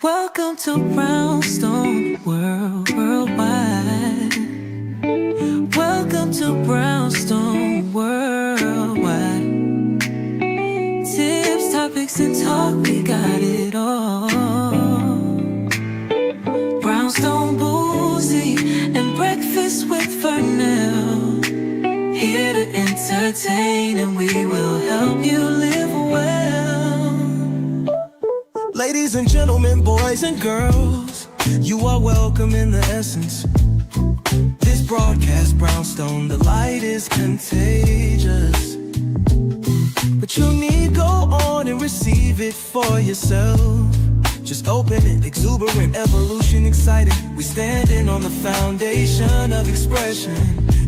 Welcome to Brownstone Worldwide. Welcome to Brownstone Worldwide. Tips, topics, and talk, we got it all. Brownstone Boozy and Breakfast with Vernell. Here to entertain, and we will help you live well. Ladies and gentlemen, boys and girls, you are welcome in the essence. This broadcast, Brownstone, the light is contagious. But you need go on and receive it for yourself. Just open it, exuberant, evolution, excited. We standing on the foundation of expression.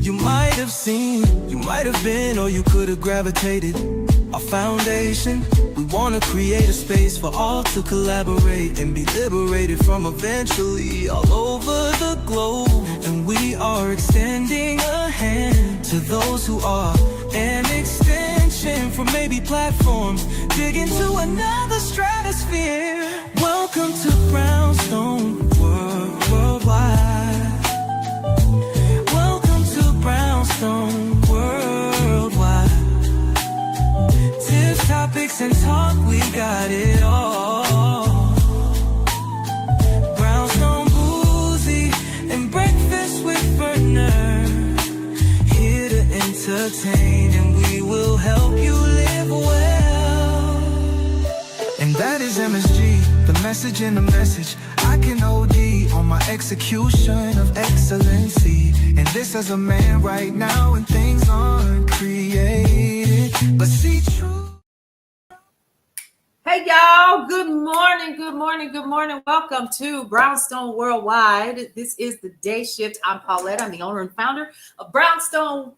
You might have seen, you might have been, or you could have gravitated. Our foundation, we want to create a space for all to collaborate and be liberated from eventually all over the globe. And we are extending a hand to those who are an extension from maybe platforms, dig into another stratosphere. Welcome to Brownstone Worldwide. Welcome to Brownstone Worldwide. Tips, topics, and talk, we got it all. Brownstone Boozy and Breakfast with Vernell. Here to entertain, and we will help you live well. And that is MSG, the message in the message. I can OD on my execution of excellency. And this as a man right now, and things aren't created, but see true. Hey y'all, good morning, good morning, good morning. Welcome to Brownstone Worldwide. This is the day shift. I'm Paulette. I'm the owner and founder of Brownstone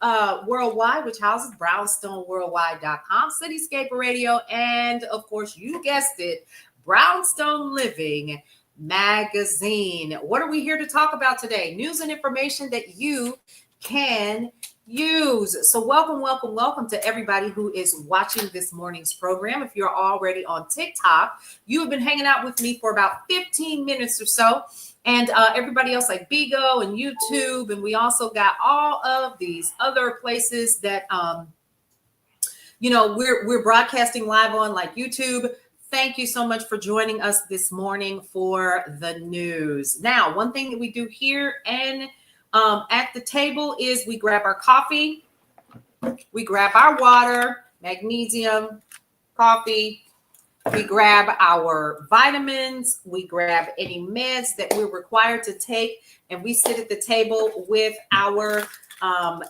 Worldwide, which houses brownstoneworldwide.com, Cityscape Radio, and of course, you guessed it, Brownstone Living Magazine. What are we here to talk about today? News and information that you can use. So welcome to everybody who is watching this morning's program. If you're already on TikTok, you have been hanging out with me for about 15 minutes or so. And everybody else like Bigo and YouTube. And we also got all of these other places that, we're broadcasting live on, like YouTube. Thank you so much for joining us this morning for the news. Now, one thing that we do here and at the table is we grab our coffee, we grab our water, magnesium, coffee, we grab our vitamins, we grab any meds that we're required to take, and we sit at the table with our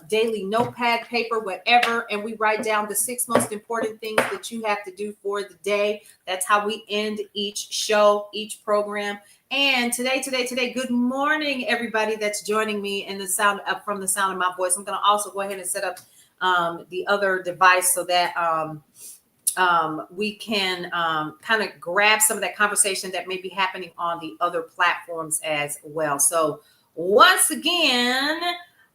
daily notepad, paper, whatever, and we write down the 6 most important things that you have to do for the day. That's how we end each show, each program. And today, good morning, everybody that's joining me in the sound from the sound of my voice. I'm going to also go ahead and set up the other device so that we can kind of grab some of that conversation that may be happening on the other platforms as well. So once again,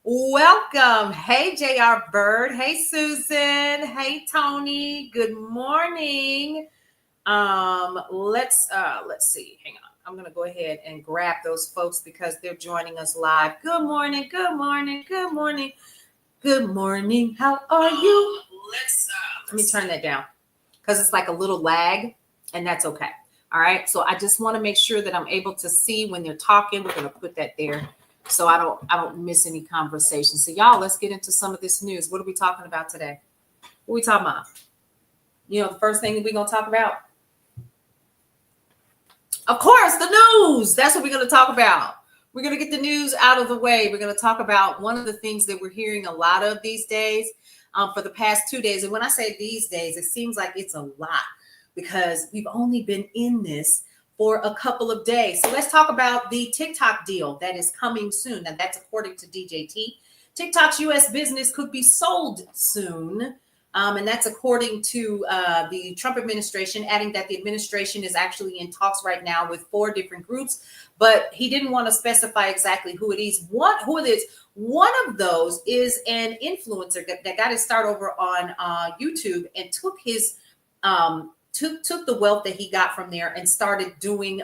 welcome. Hey, JR Bird. Hey, Susan. Hey, Tony. Good morning. Let's see. Hang on. I'm going to go ahead and grab those folks because they're joining us live. Good morning. Good morning. Good morning. Good morning. How are you? Let me turn that down because it's like a little lag, and that's okay. All right. So I just want to make sure that I'm able to see when they're talking. We're going to put that there so I don't miss any conversation. So y'all, let's get into some of this news. What are we talking about today? What are we talking about? The first thing that we're going to talk about, of course, the news. That's what we're going to talk about. We're going to get the news out of the way. We're going to talk about one of the things that we're hearing a lot of these days for the past 2 days. And when I say these days, it seems like it's a lot because we've only been in this for a couple of days. So let's talk about the TikTok deal that is coming soon. And that's according to DJT. TikTok's U.S. business could be sold soon. And that's according to the Trump administration, adding that the administration is actually in talks right now with 4 different groups, but he didn't want to specify exactly who it is. Who it is. One of those is an influencer that got his start over on YouTube and took his took the wealth that he got from there and started doing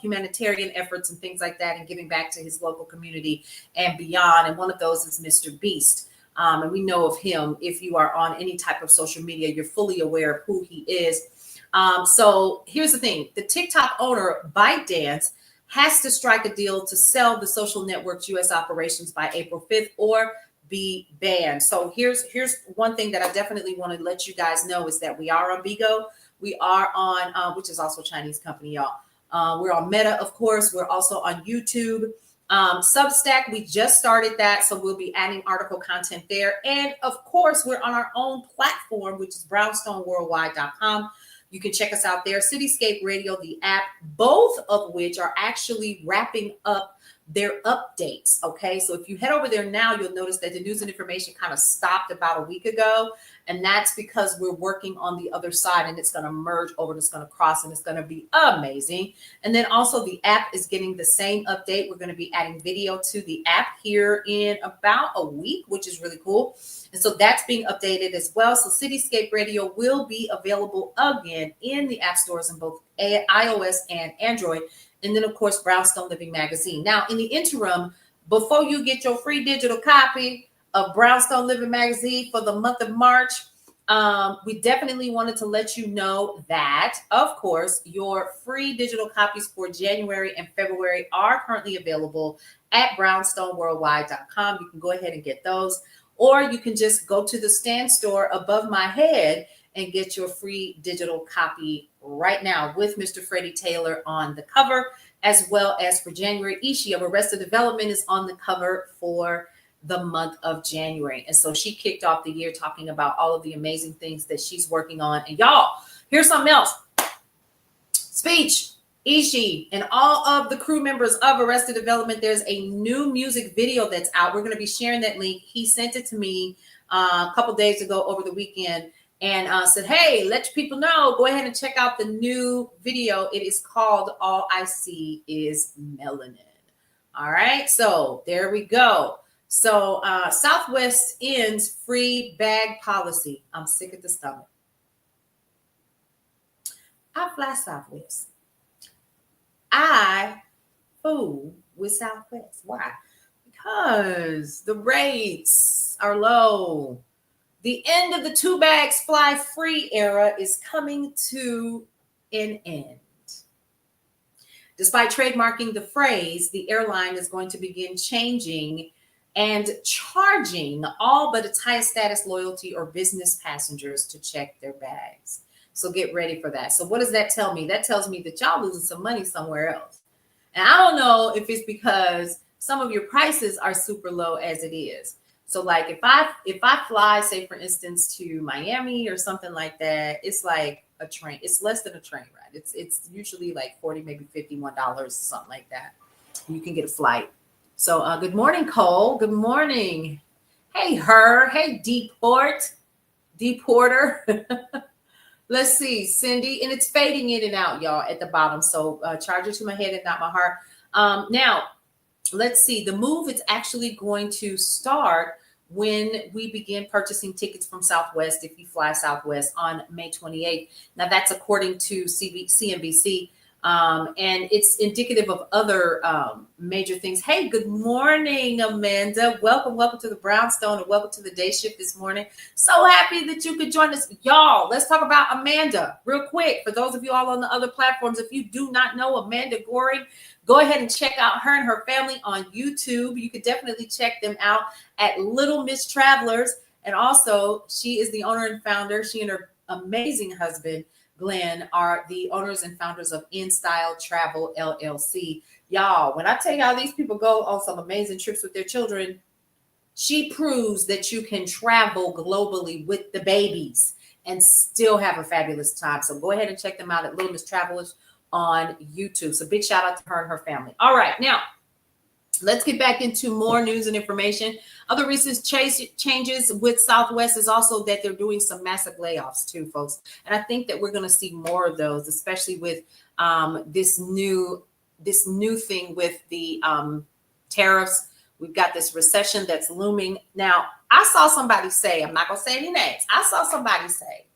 humanitarian efforts and things like that and giving back to his local community and beyond. And one of those is Mr. Beast. And we know of him. If you are on any type of social media, you're fully aware of who he is. So here's the thing. The TikTok owner, ByteDance, has to strike a deal to sell the social network's U.S. operations by April 5th or be banned. So here's one thing that I definitely want to let you guys know is that we are on Bigo. We are on, which is also a Chinese company, y'all. We're on Meta, of course. We're also on YouTube. Substack, we just started that, so we'll be adding article content there. And of course, we're on our own platform, which is brownstoneworldwide.com. You can check us out there. Cityscape Radio, the app, both of which are actually wrapping up their updates. Okay, so if you head over there now, you'll notice that the news and information kind of stopped about a week ago. And that's because we're working on the other side and it's going to merge over, it's going to cross, and it's going to be amazing. And then also the app is getting the same update. We're going to be adding video to the app here in about a week, which is really cool. And so that's being updated as well. So Cityscape Radio will be available again in the app stores in both iOS and Android. And then, of course, Brownstone Living Magazine. Now, in the interim, before you get your free digital copy of Brownstone Living Magazine for the month of March, we definitely wanted to let you know that, of course, your free digital copies for January and February are currently available at brownstoneworldwide.com. You can go ahead and get those, or you can just go to the stand store above my head and get your free digital copy right now with Mr. Freddie Taylor on the cover, as well as for January, Ishii of Arrested Development is on the cover for the month of January. And so she kicked off the year talking about all of the amazing things that she's working on. And y'all, here's something else. Speech, Ishii, and all of the crew members of Arrested Development, there's a new music video that's out. We're going to be sharing that link. He sent it to me a couple days ago over the weekend. And said, hey, let your people know, go ahead and check out the new video. It is called All I See Is Melanin. All right, so there we go. So Southwest ends free bag policy. I'm sick at the stomach. I fly Southwest. I fool with Southwest. Why? Because the rates are low. The end of the 2 bags fly free era is coming to an end. Despite trademarking the phrase, the airline is going to begin changing and charging all but its highest status loyalty or business passengers to check their bags. So get ready for that. So what does that tell me? That tells me that y'all losing some money somewhere else. And I don't know if it's because some of your prices are super low as it is. So like if I fly, say for instance, to Miami or something like that, it's like a train. It's less than a train ride. It's usually like $40, maybe $51, something like that. You can get a flight. So good morning, Cole. Good morning. Hey, her. Hey, Deporter. Let's see, Cindy, and it's fading in and out, y'all, at the bottom. So charge it to my head and not my heart. Now, let's see. The move is actually going to start when we begin purchasing tickets from Southwest, if you fly Southwest, on May 28th. Now, that's according to CNBC, and it's indicative of other major things. Hey, good morning, Amanda. Welcome to the Brownstone, and welcome to the day shift this morning. So happy that you could join us. Y'all, let's talk about Amanda real quick. For those of you all on the other platforms, if you do not know Amanda Goring, go ahead and check out her and her family on YouTube. You could definitely check them out at Little Miss Travelers. And also, she is the owner and founder. She and her amazing husband, Glenn, are the owners and founders of InStyle Travel, LLC. Y'all, when I tell y'all these people go on some amazing trips with their children, she proves that you can travel globally with the babies and still have a fabulous time. So go ahead and check them out at Little Miss Travelers on YouTube. So big shout out to her and her family. All right, now let's get back into more news and information. Other recent changes with Southwest is also that they're doing some massive layoffs too, folks. And I think that we're going to see more of those, especially with this new thing with the tariffs. We've got this recession that's looming. Now, I saw somebody say, I'm not going to say any names. I saw somebody say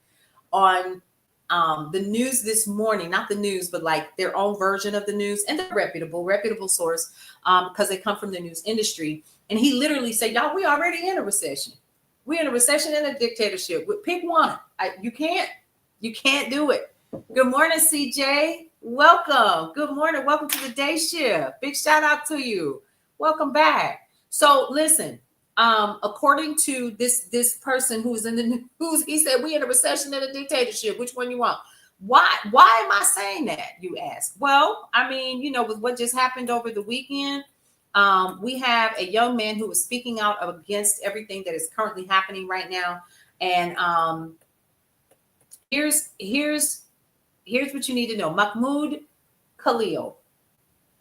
on the news this morning, not the news, but like their own version of the news, and they're reputable source, because they come from the news industry. And he literally said, y'all, we already in a recession. We're in a recession and a dictatorship. Pick one. You can't do it. Good morning, CJ. Welcome. Good morning. Welcome to the day shift. Big shout out to you. Welcome back. So listen, according to this person who's in the news, he said we in a recession and a dictatorship. Which one you want? Why am I saying that, you ask? Well, I mean, with what just happened over the weekend, we have a young man who was speaking out against everything that is currently happening right now. And here's what you need to know. Mahmoud Khalil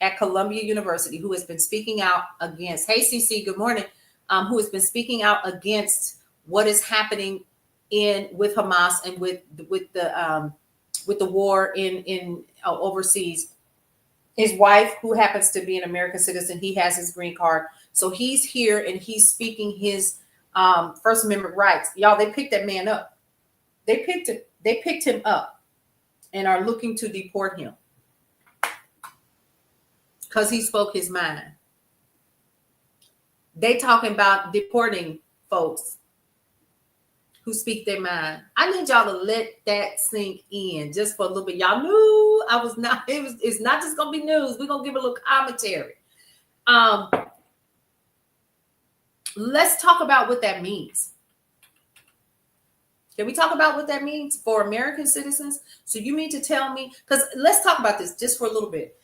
at Columbia University, who has been speaking out against, hey CC, good morning, who has been speaking out against what is happening with Hamas and with the war in overseas. His wife, who happens to be an American citizen, he has his green card. So he's here and he's speaking his First Amendment rights. Y'all, they picked that man up. They picked him up and are looking to deport him because he spoke his mind. They talking about deporting folks who speak their mind. I need y'all to let that sink in just for a little bit. Y'all knew I was not, it's not just gonna be news. We're gonna give a little commentary. Let's talk about what that means. Can we talk about what that means for American citizens? So you mean to tell me, because let's talk about this just for a little bit.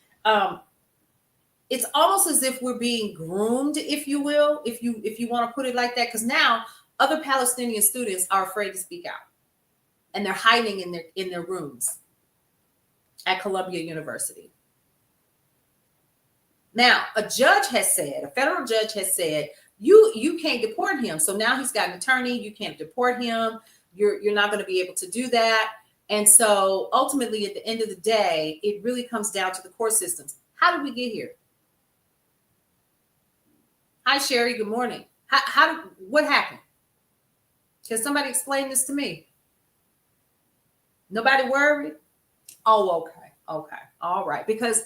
It's almost as if we're being groomed, if you will, if you want to put it like that, because now other Palestinian students are afraid to speak out, and they're hiding in their rooms at Columbia University. Now, a federal judge has said, you can't deport him. So now he's got an attorney. You can't deport him. You're not going to be able to do that. And so ultimately, at the end of the day, it really comes down to the court systems. How did we get here? Hi, Sherry. Good morning. What happened? Can somebody explain this to me? Nobody worried? Oh, okay. All right. Because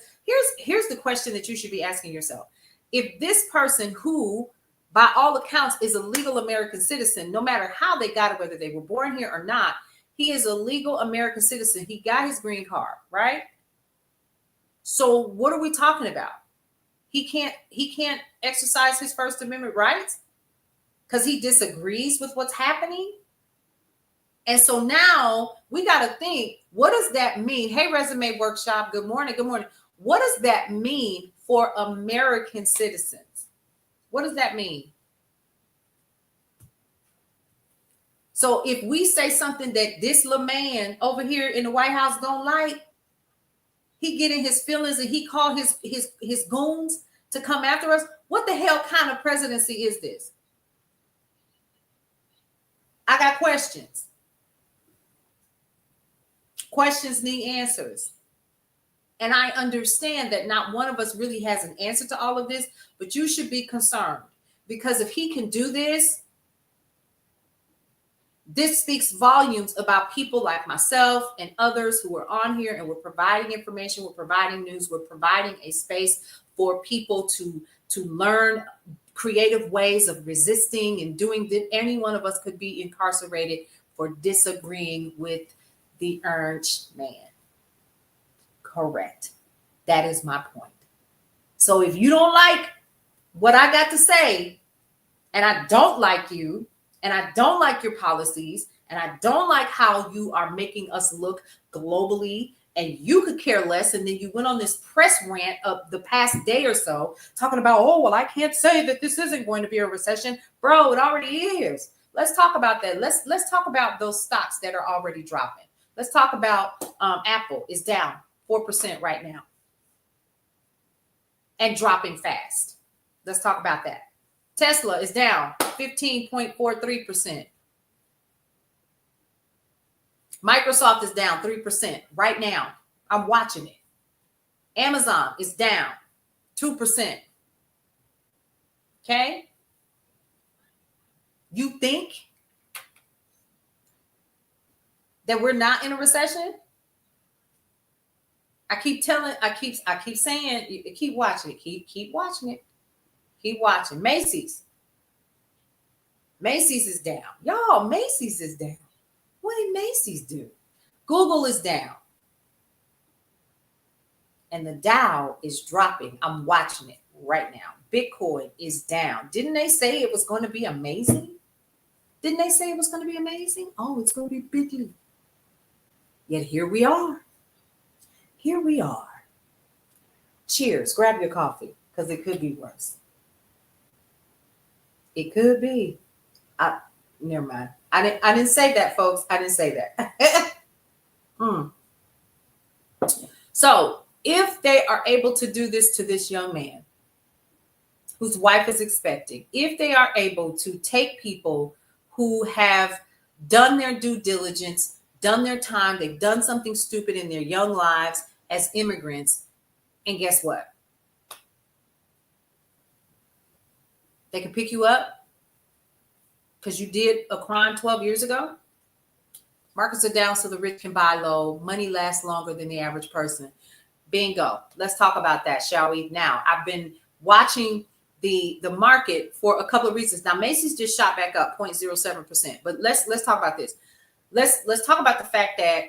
here's the question that you should be asking yourself. If this person who, by all accounts, is a legal American citizen, no matter how they got it, whether they were born here or not, he is a legal American citizen. He got his green card, right? So what are we talking about? He can't exercise his First Amendment rights because he disagrees with what's happening. And so now we got to think, what does that mean? Hey, Resume Workshop, good morning. Good morning. What does that mean for American citizens? What does that mean? So if we say something that this little man over here in the White House don't like, he get in his feelings and he call his goons to come after us. What the hell kind of presidency is this? I got questions. Questions need answers. And I understand that not one of us really has an answer to all of this, but you should be concerned, because if he can do this, this speaks volumes about people like myself and others who are on here, and we're providing information, we're providing news, we're providing a space for people to learn creative ways of resisting and doing that. Any one of us could be incarcerated for disagreeing with the Ernst man. Correct. That is my point. So if you don't like what I got to say, and I don't like you, and I don't like your policies, and I don't like how you are making us look globally, and you could care less, and then you went on this press rant of the past day or so talking about, oh, well, I can't say that this isn't going to be a recession. Bro, it already is. Let's talk about that. Let's talk about those stocks that are already dropping. Let's talk about Apple is down 4% right now and dropping fast. Let's talk about that. Tesla is down 15.43%. Microsoft is down 3% right now. I'm watching it. Amazon is down 2%. Okay? You think that we're not in a recession? I keep saying, keep watching it. Keep watching it. Keep watching. Macy's is down. Y'all, Macy's is down. What did Macy's do? Google is down. And the Dow is dropping. I'm watching it right now. Bitcoin is down. Didn't they say it was going to be amazing? Didn't they say it was going to be amazing? Oh, it's going to be bigly. Yet here we are. Here we are. Cheers. Grab your coffee because it could be worse. It could be. Never mind. I didn't say that, folks. I didn't say that. So if they are able to do this to this young man whose wife is expecting, if they are able to take people who have done their due diligence, done their time, they've done something stupid in their young lives as immigrants, and guess what? They can pick you up because you did a crime 12 years ago. Markets are down so the rich can buy low. Money lasts longer than the average person. Bingo. Let's talk about that, shall we? Now, I've been watching the market for a couple of reasons. Now, Macy's just shot back up 0.07%. But let's talk about this. Let's talk about the fact that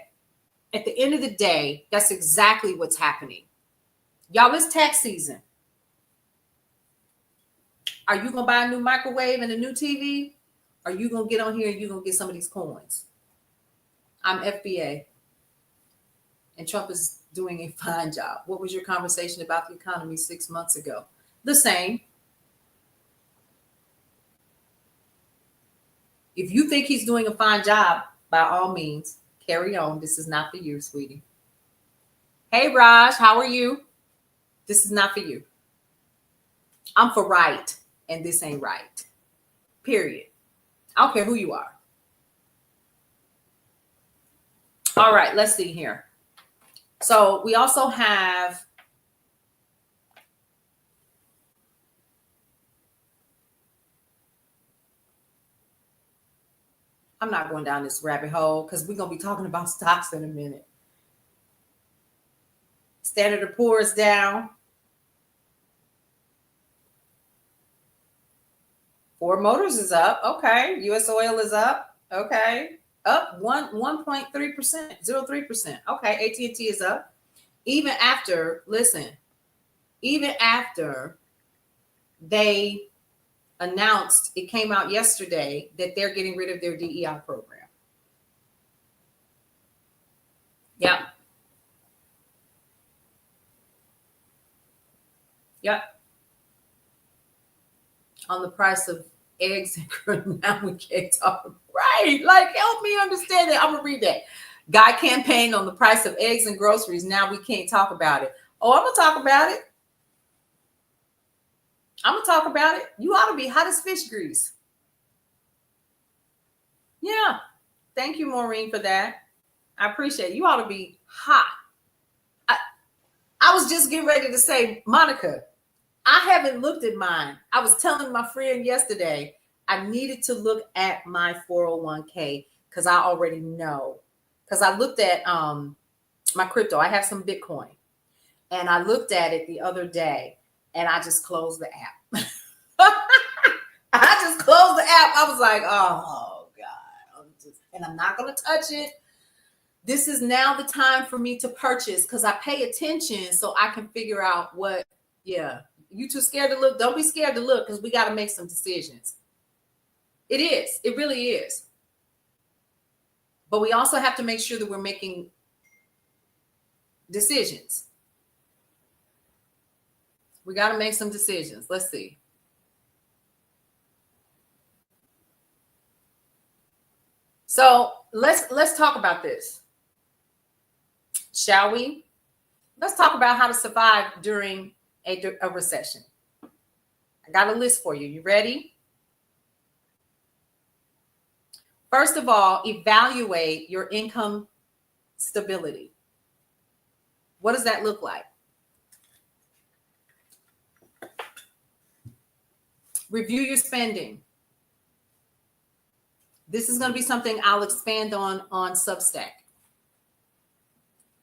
at the end of the day, that's exactly what's happening. Y'all, it's tax season. Are you gonna buy a new microwave and a new TV? Are you gonna get on here and you're gonna get some of these coins? I'm FBA. And Trump is doing a fine job. What was your conversation about the economy 6 months ago? The same. If you think he's doing a fine job, by all means, carry on. This is not for you, sweetie. Hey, Raj, how are you? This is not for you. I'm for right, and this ain't right. Period. I don't care who you are. All right, let's see here. So we also have I'm not going down this rabbit hole because we're going to be talking about stocks in a minute. Standard & Poor's down. Ford Motors is up. Okay. US Oil is up. Okay. Up 1.3%, 0.3%. Okay. AT&T is up. Even after they announced, it came out yesterday, that they're getting rid of their DEI program. Yep. On the price of eggs and now we can't talk. Right. Like, help me understand it. I'm going to read that. Guy campaign on the price of eggs and groceries. Now we can't talk about it. Oh, I'm going to talk about it. You ought to be hot as fish grease. Yeah. Thank you, Maureen, for that. I appreciate it. You ought to be hot. I was just getting ready to say, Monica, I haven't looked at mine. I was telling my friend yesterday, I needed to look at my 401k because I already know. Because I looked at my crypto. I have some Bitcoin. And I looked at it the other day and I just closed the app. I just closed the app. I was like, oh, God. I'm not going to touch it. This is now the time for me to purchase because I pay attention so I can figure out what, You too scared to look? Don't be scared to look because we got to make some decisions. It is. It really is. But we also have to make sure that we're making decisions. We got to make some decisions. Let's see. So let's talk about this. Shall we? Let's talk about how to survive during a recession. I got a list for you. You ready? First of all, evaluate your income stability. What does that look like? Review your spending. This is going to be something I'll expand on Substack.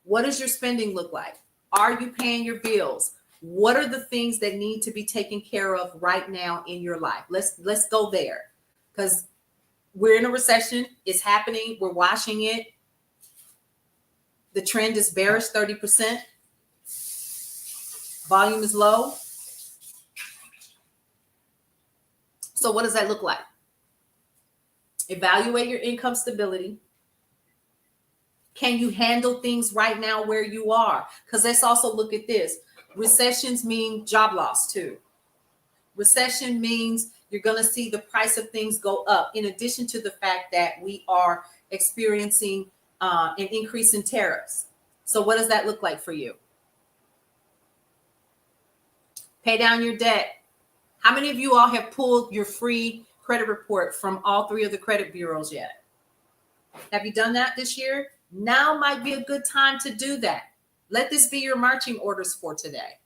What does your spending look like? Are you paying your bills? What are the things that need to be taken care of right now in your life? Let's go there, because we're in a recession. It's happening. We're watching it. The trend is bearish, 30%. Volume is low. So what does that look like? Evaluate your income stability. Can you handle things right now where you are? Because let's also look at this. Recessions mean job loss too. Recession means you're going to see the price of things go up, in addition to the fact that we are experiencing an increase in tariffs. So what does that look like for you? Pay down your debt. How many of you all have pulled your free credit report from all 3 of the credit bureaus yet? Have you done that this year? Now might be a good time to do that. Let this be your marching orders for today.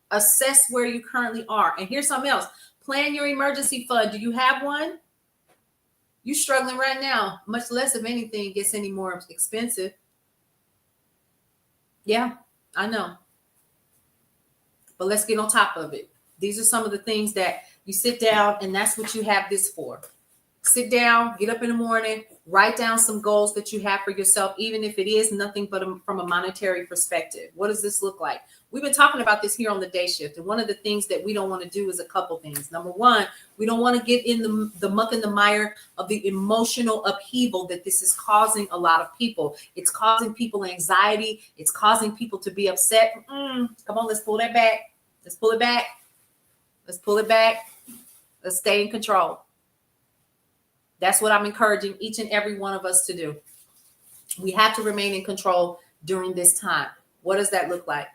Assess where you currently are. And here's something else. Plan your emergency fund. Do you have one? You're struggling right now, much less if anything gets any more expensive. Yeah, I know. But let's get on top of it. These are some of the things that you sit down, and that's what you have this for. Sit down, get up in the morning, write down some goals that you have for yourself, even if it is nothing but from a monetary perspective. What does this look like? We've been talking about this here on the Day Shift. And one of the things that we don't want to do is a couple things. Number one, we don't want to get in the muck and the mire of the emotional upheaval that this is causing a lot of people. It's causing people anxiety. It's causing people to be upset. Come on, let's pull that back. Let's pull it back. Let's pull it back. Let's stay in control. That's what I'm encouraging each and every one of us to do. We have to remain in control during this time. What does that look like?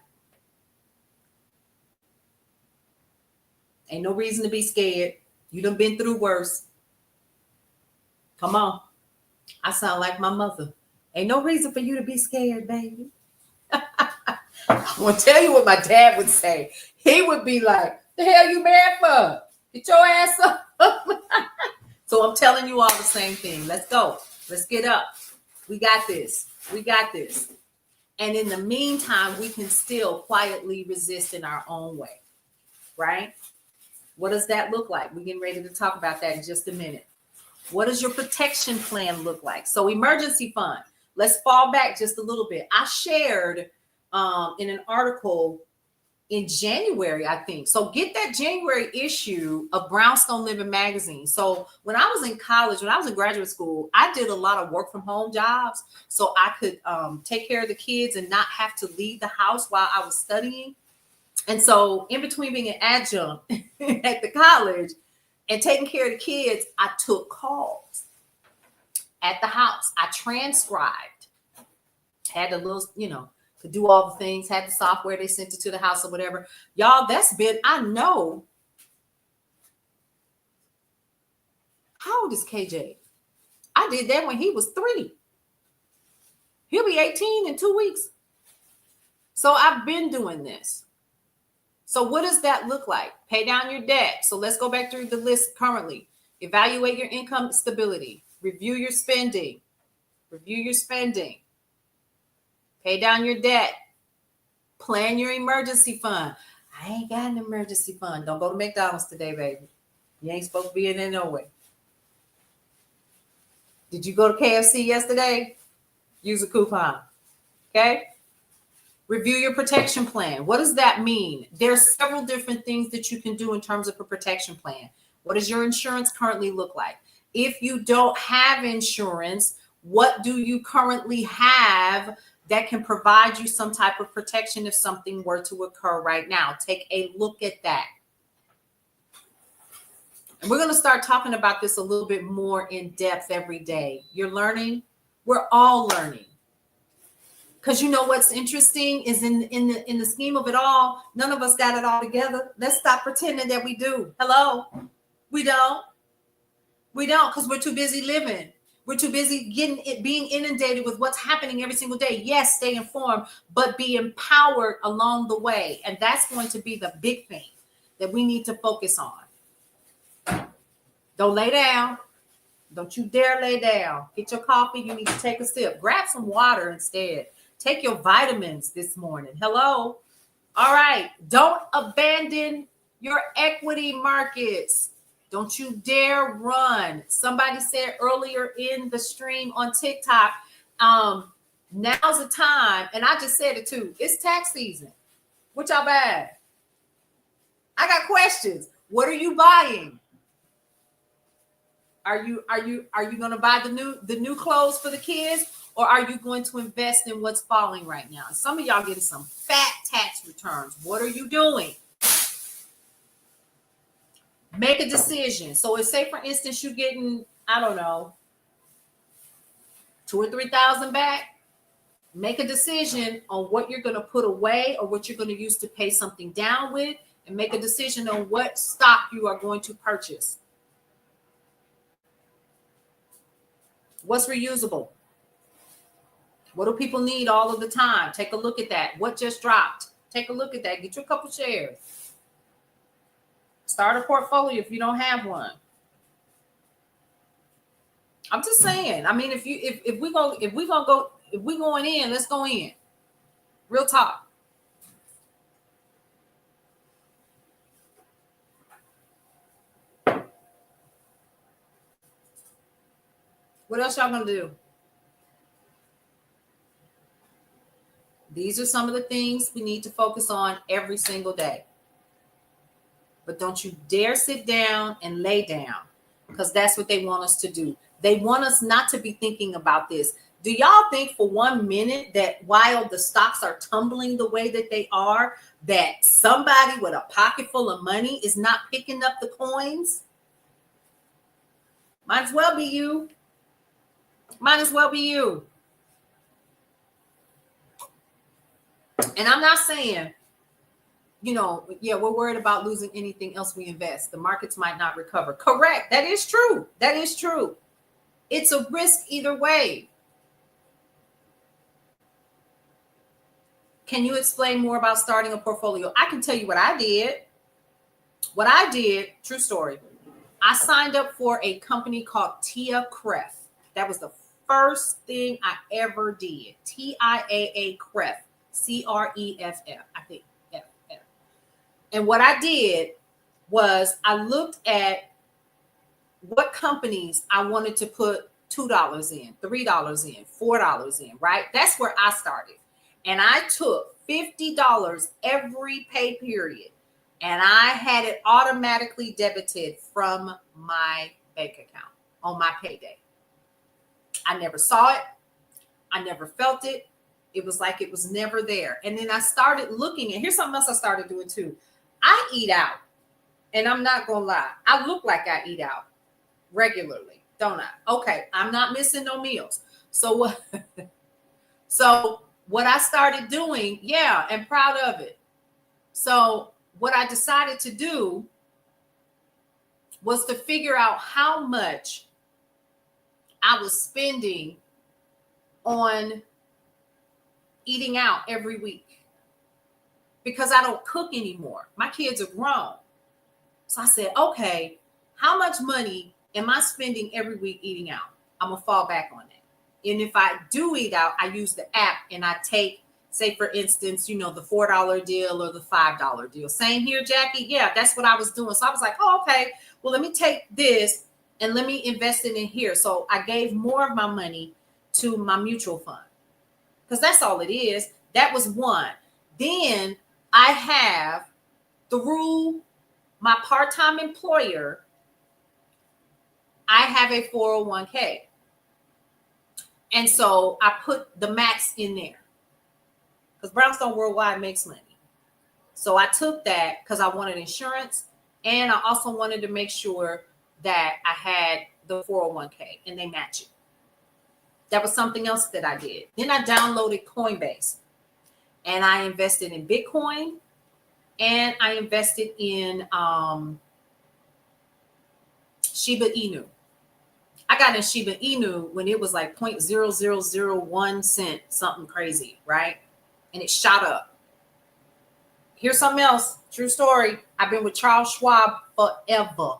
Ain't no reason to be scared. You done been through worse. Come on. I sound like my mother. Ain't no reason for you to be scared, baby. I'm going to tell you what my dad would say. He would be like, the hell you mad for? Get your ass up. So I'm telling you all the same thing. Let's go. Let's get up. We got this. We got this. And in the meantime, we can still quietly resist in our own way, right? What does that look like? We're getting ready to talk about that in just a minute. What does your protection plan look like? So emergency fund. Let's fall back just a little bit. I shared in an article in January, I think. So get that January issue of Brownstone Living magazine. So when I was in college, when I was in graduate school, I did a lot of work from home jobs so I could take care of the kids and not have to leave the house while I was studying. And so in between being an adjunct at the college and taking care of the kids, I took calls at the house. I transcribed, had a little, could do all the things, had the software, they sent it to the house or whatever. Y'all, that's been, I know. How old is KJ? I did that when he was 3. He'll be 18 in 2 weeks. So I've been doing this. So what does that look like? Pay down your debt. So let's go back through the list currently. Evaluate your income stability. Review your spending. Review your spending. Pay down your debt. Plan your emergency fund. I ain't got an emergency fund. Don't go to McDonald's today, baby. You ain't supposed to be in there no way. Did you go to KFC yesterday? Use a coupon. Okay? Review your protection plan. What does that mean? There's several different things that you can do in terms of a protection plan. What does your insurance currently look like? If you don't have insurance, what do you currently have that can provide you some type of protection if something were to occur right now? Take a look at that. And we're going to start talking about this a little bit more in depth every day. You're learning. We're all learning. Because you know what's interesting is in the scheme of it all, none of us got it all together. Let's stop pretending that we do. Hello? We don't. We don't, because we're too busy living. We're too busy being inundated with what's happening every single day. Yes, stay informed, but be empowered along the way. And that's going to be the big thing that we need to focus on. Don't lay down. Don't you dare lay down. Get your coffee. You need to take a sip. Grab some water instead. Take your vitamins this morning. Hello. All right. Don't abandon your equity markets. Don't you dare run. Somebody said earlier in the stream on TikTok, now's the time, and I just said it too. It's tax season. What y'all bad? I got questions. What are you buying? Are you going to buy the new clothes for the kids, or are you going to invest in what's falling right now? Some of y'all getting some fat tax returns. What are you doing? Make a decision. So if, say for instance, you're getting, I don't know, 2,000 or 3,000 back, make a decision on what you're going to put away or what you're going to use to pay something down with, and make a decision on what stock you are going to purchase. What's reusable? What do people need all of the time? Take a look at that. What just dropped? Take a look at that. Get you a couple shares. Start a portfolio if you don't have one. I'm just saying. I mean, if we going in, let's go in. Real talk. What else y'all gonna do? These are some of the things we need to focus on every single day. But don't you dare sit down and lay down, because that's what they want us to do. They want us not to be thinking about this. Do y'all think for 1 minute that while the stocks are tumbling the way that they are, that somebody with a pocket full of money is not picking up the coins? Might as well be you. Might as well be you. And I'm not saying, yeah, we're worried about losing anything else we invest. The markets might not recover. Correct. That is true. That is true. It's a risk either way. Can you explain more about starting a portfolio? I can tell you what I did. What I did, true story. I signed up for a company called TIAA-CREF. That was the first thing I ever did. TIAA-CREF. CREFF, I think. F. And what I did was I looked at what companies I wanted to put $2 in, $3 in, $4 in, right? That's where I started. And I took $50 every pay period, and I had it automatically debited from my bank account on my payday. I never saw it. I never felt it. It was like it was never there. And then I started looking, and here's something else I started doing too. I eat out, and I'm not going to lie. I look like I eat out regularly, don't I? Okay, I'm not missing no meals. So what I started doing, yeah, and proud of it. So what I decided to do was to figure out how much I was spending on eating out every week, because I don't cook anymore. My kids are grown. So I said, okay, how much money am I spending every week eating out? I'm going to fall back on that. And if I do eat out, I use the app and I take, say, for instance, the $4 deal or the $5 deal. Same here, Jackie. Yeah, that's what I was doing. So I was like, oh, okay, well, let me take this and let me invest it in here. So I gave more of my money to my mutual fund, because that's all it is. That was one. Then I have, through my part-time employer, I have a 401k. And so I put the max in there, because Brownstone Worldwide makes money. So I took that because I wanted insurance, and I also wanted to make sure that I had the 401k and they match it. That was something else that I did. Then I downloaded Coinbase, and I invested in Bitcoin, and I invested in Shiba Inu. I got in Shiba Inu when it was like 0.0001 cent, something crazy, right? And it shot up. Here's something else. True story. I've been with Charles Schwab forever.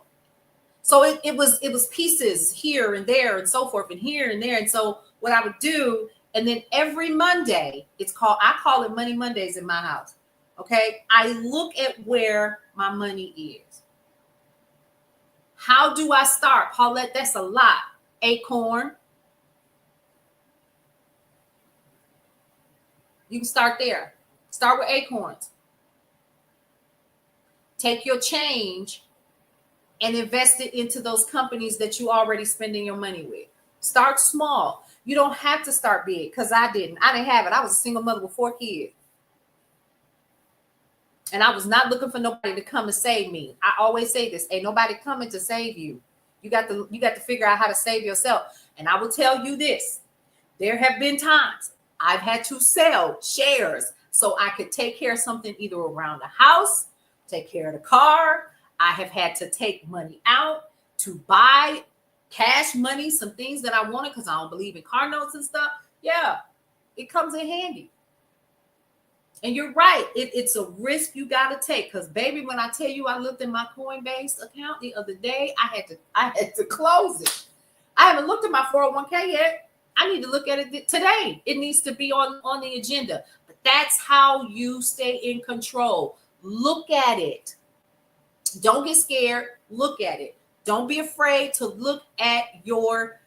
So it was pieces here and there and so forth and here and there. And so what I would do, and then every Monday, I call it Money Mondays in my house. Okay. I look at where my money is. How do I start? Paulette, that's a lot. Acorn. You can start there. Start with Acorns. Take your change and invest it into those companies that you already spending your money with. Start small. You don't have to start big, because I didn't have it. I was a single mother with 4 kids. And I was not looking for nobody to come and save me. I always say this, ain't nobody coming to save you. You got to figure out how to save yourself. And I will tell you this. There have been times I've had to sell shares so I could take care of something either around the house, take care of the car. I have had to take money out to buy cash money, some things that I wanted because I don't believe in car notes and stuff. Yeah, it comes in handy. And you're right. It's a risk you got to take. Because, baby, when I tell you I looked at my Coinbase account the other day, I had to close it. I haven't looked at my 401k yet. I need to look at it today. It needs to be on the agenda. But that's how you stay in control. Look at it. Don't get scared. Look at it. Don't be afraid to look at your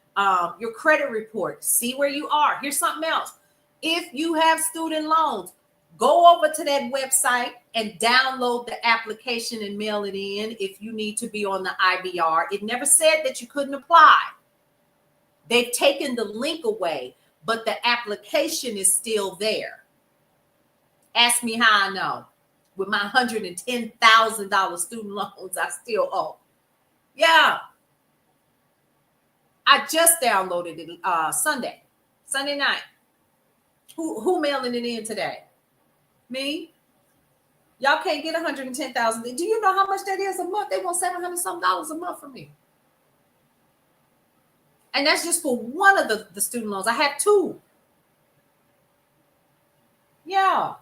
credit report. See where you are. Here's something else. If you have student loans, go over to that website and download the application and mail it in if you need to be on the IBR. It never said that you couldn't apply. They've taken the link away, but the application is still there. Ask me how I know. With my $110,000 student loans, I still owe. Yeah. I just downloaded it Sunday night. Who mailing it in today? Me? Y'all can't get $110,000. Do you know how much that is a month? They want $700 some a month from me. And that's just for one of the student loans. I have 2. Yeah.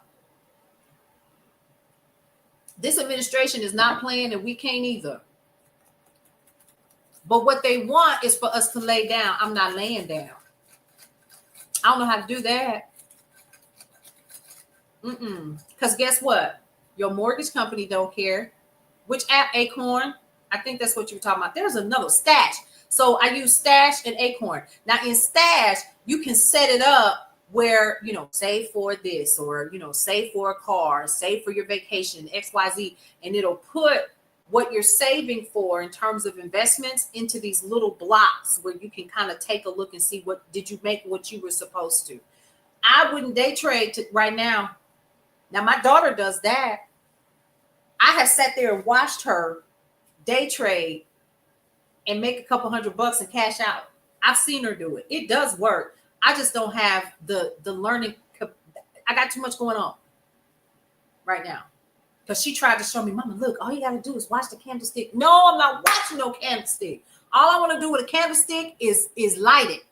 This administration is not playing, and we can't either. But what they want is for us to lay down. I'm not laying down. I don't know how to do that. Because guess what? Your mortgage company don't care. Which app? Acorn? I think that's what you were talking about. There's another, Stash. So I use Stash and Acorn. Now in Stash, you can set it up where, save for this, or, save for a car, save for your vacation, XYZ, and it'll put what you're saving for in terms of investments into these little blocks where you can kind of take a look and see did you make what you were supposed to. I wouldn't day trade right now. Now my daughter does that. I have sat there and watched her day trade and make a couple $100 and cash out. I've seen her do it. It does work. I just don't have the learning. I got too much going on right now. Because she tried to show me, Mama, look, all you got to do is watch the candlestick. No, I'm not watching no candlestick. All I want to do with a candlestick is light it.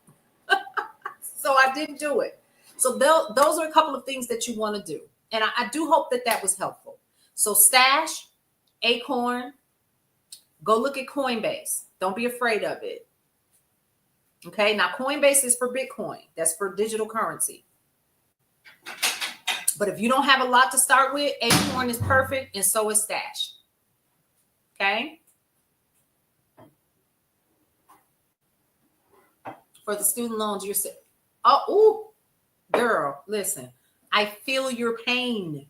So I didn't do it. So those are a couple of things that you want to do. And I do hope that was helpful. So Stash, Acorn, go look at Coinbase. Don't be afraid of it. Okay, now Coinbase is for Bitcoin. That's for digital currency. But if you don't have a lot to start with, Acorn is perfect, and so is Stash. Okay? For the student loans, you're saying, girl, listen, I feel your pain.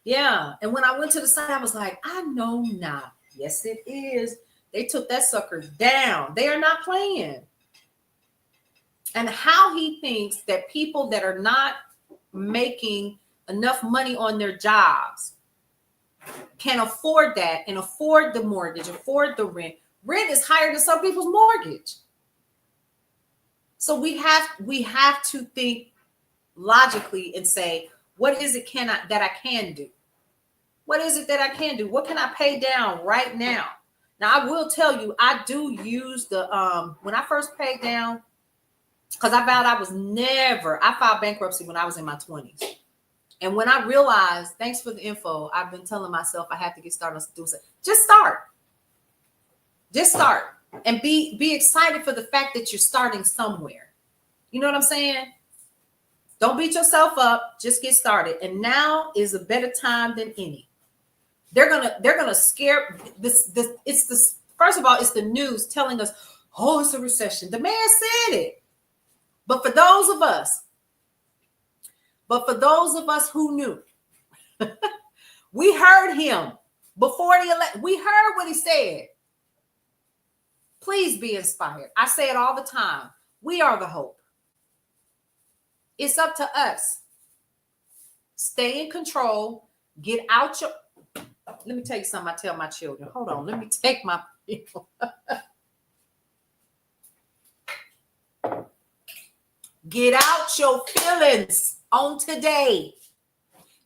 Yeah, and when I went to the site, I was like, I know not. Yes, it is. They took that sucker down. They are not playing. And how he thinks that people that are not making enough money on their jobs can afford that and afford the mortgage, afford the rent. Rent is higher than some people's mortgage. So we have to think logically and say, what is it that I can do? What is it that I can do? What can I pay down right now? Now, I will tell you, I do use when I first paid down, because I vowed I filed bankruptcy when I was in my 20s. And when I realized, thanks for the info, I've been telling myself I have to get started on doing something. Just start. Just start and be excited for the fact that you're starting somewhere. You know what I'm saying? Don't beat yourself up. Just get started. And now is a better time than any. They're gonna scare this. It's this. First of all, it's the news telling us, oh, it's a recession. The man said it. But for those of us who knew, we heard him before the election. We heard what he said. Please be inspired. I say it all the time. We are the hope. It's up to us. Stay in control. Get out your. Let me tell you something I tell my children. Hold on. Let me take my people. Get out your feelings on today.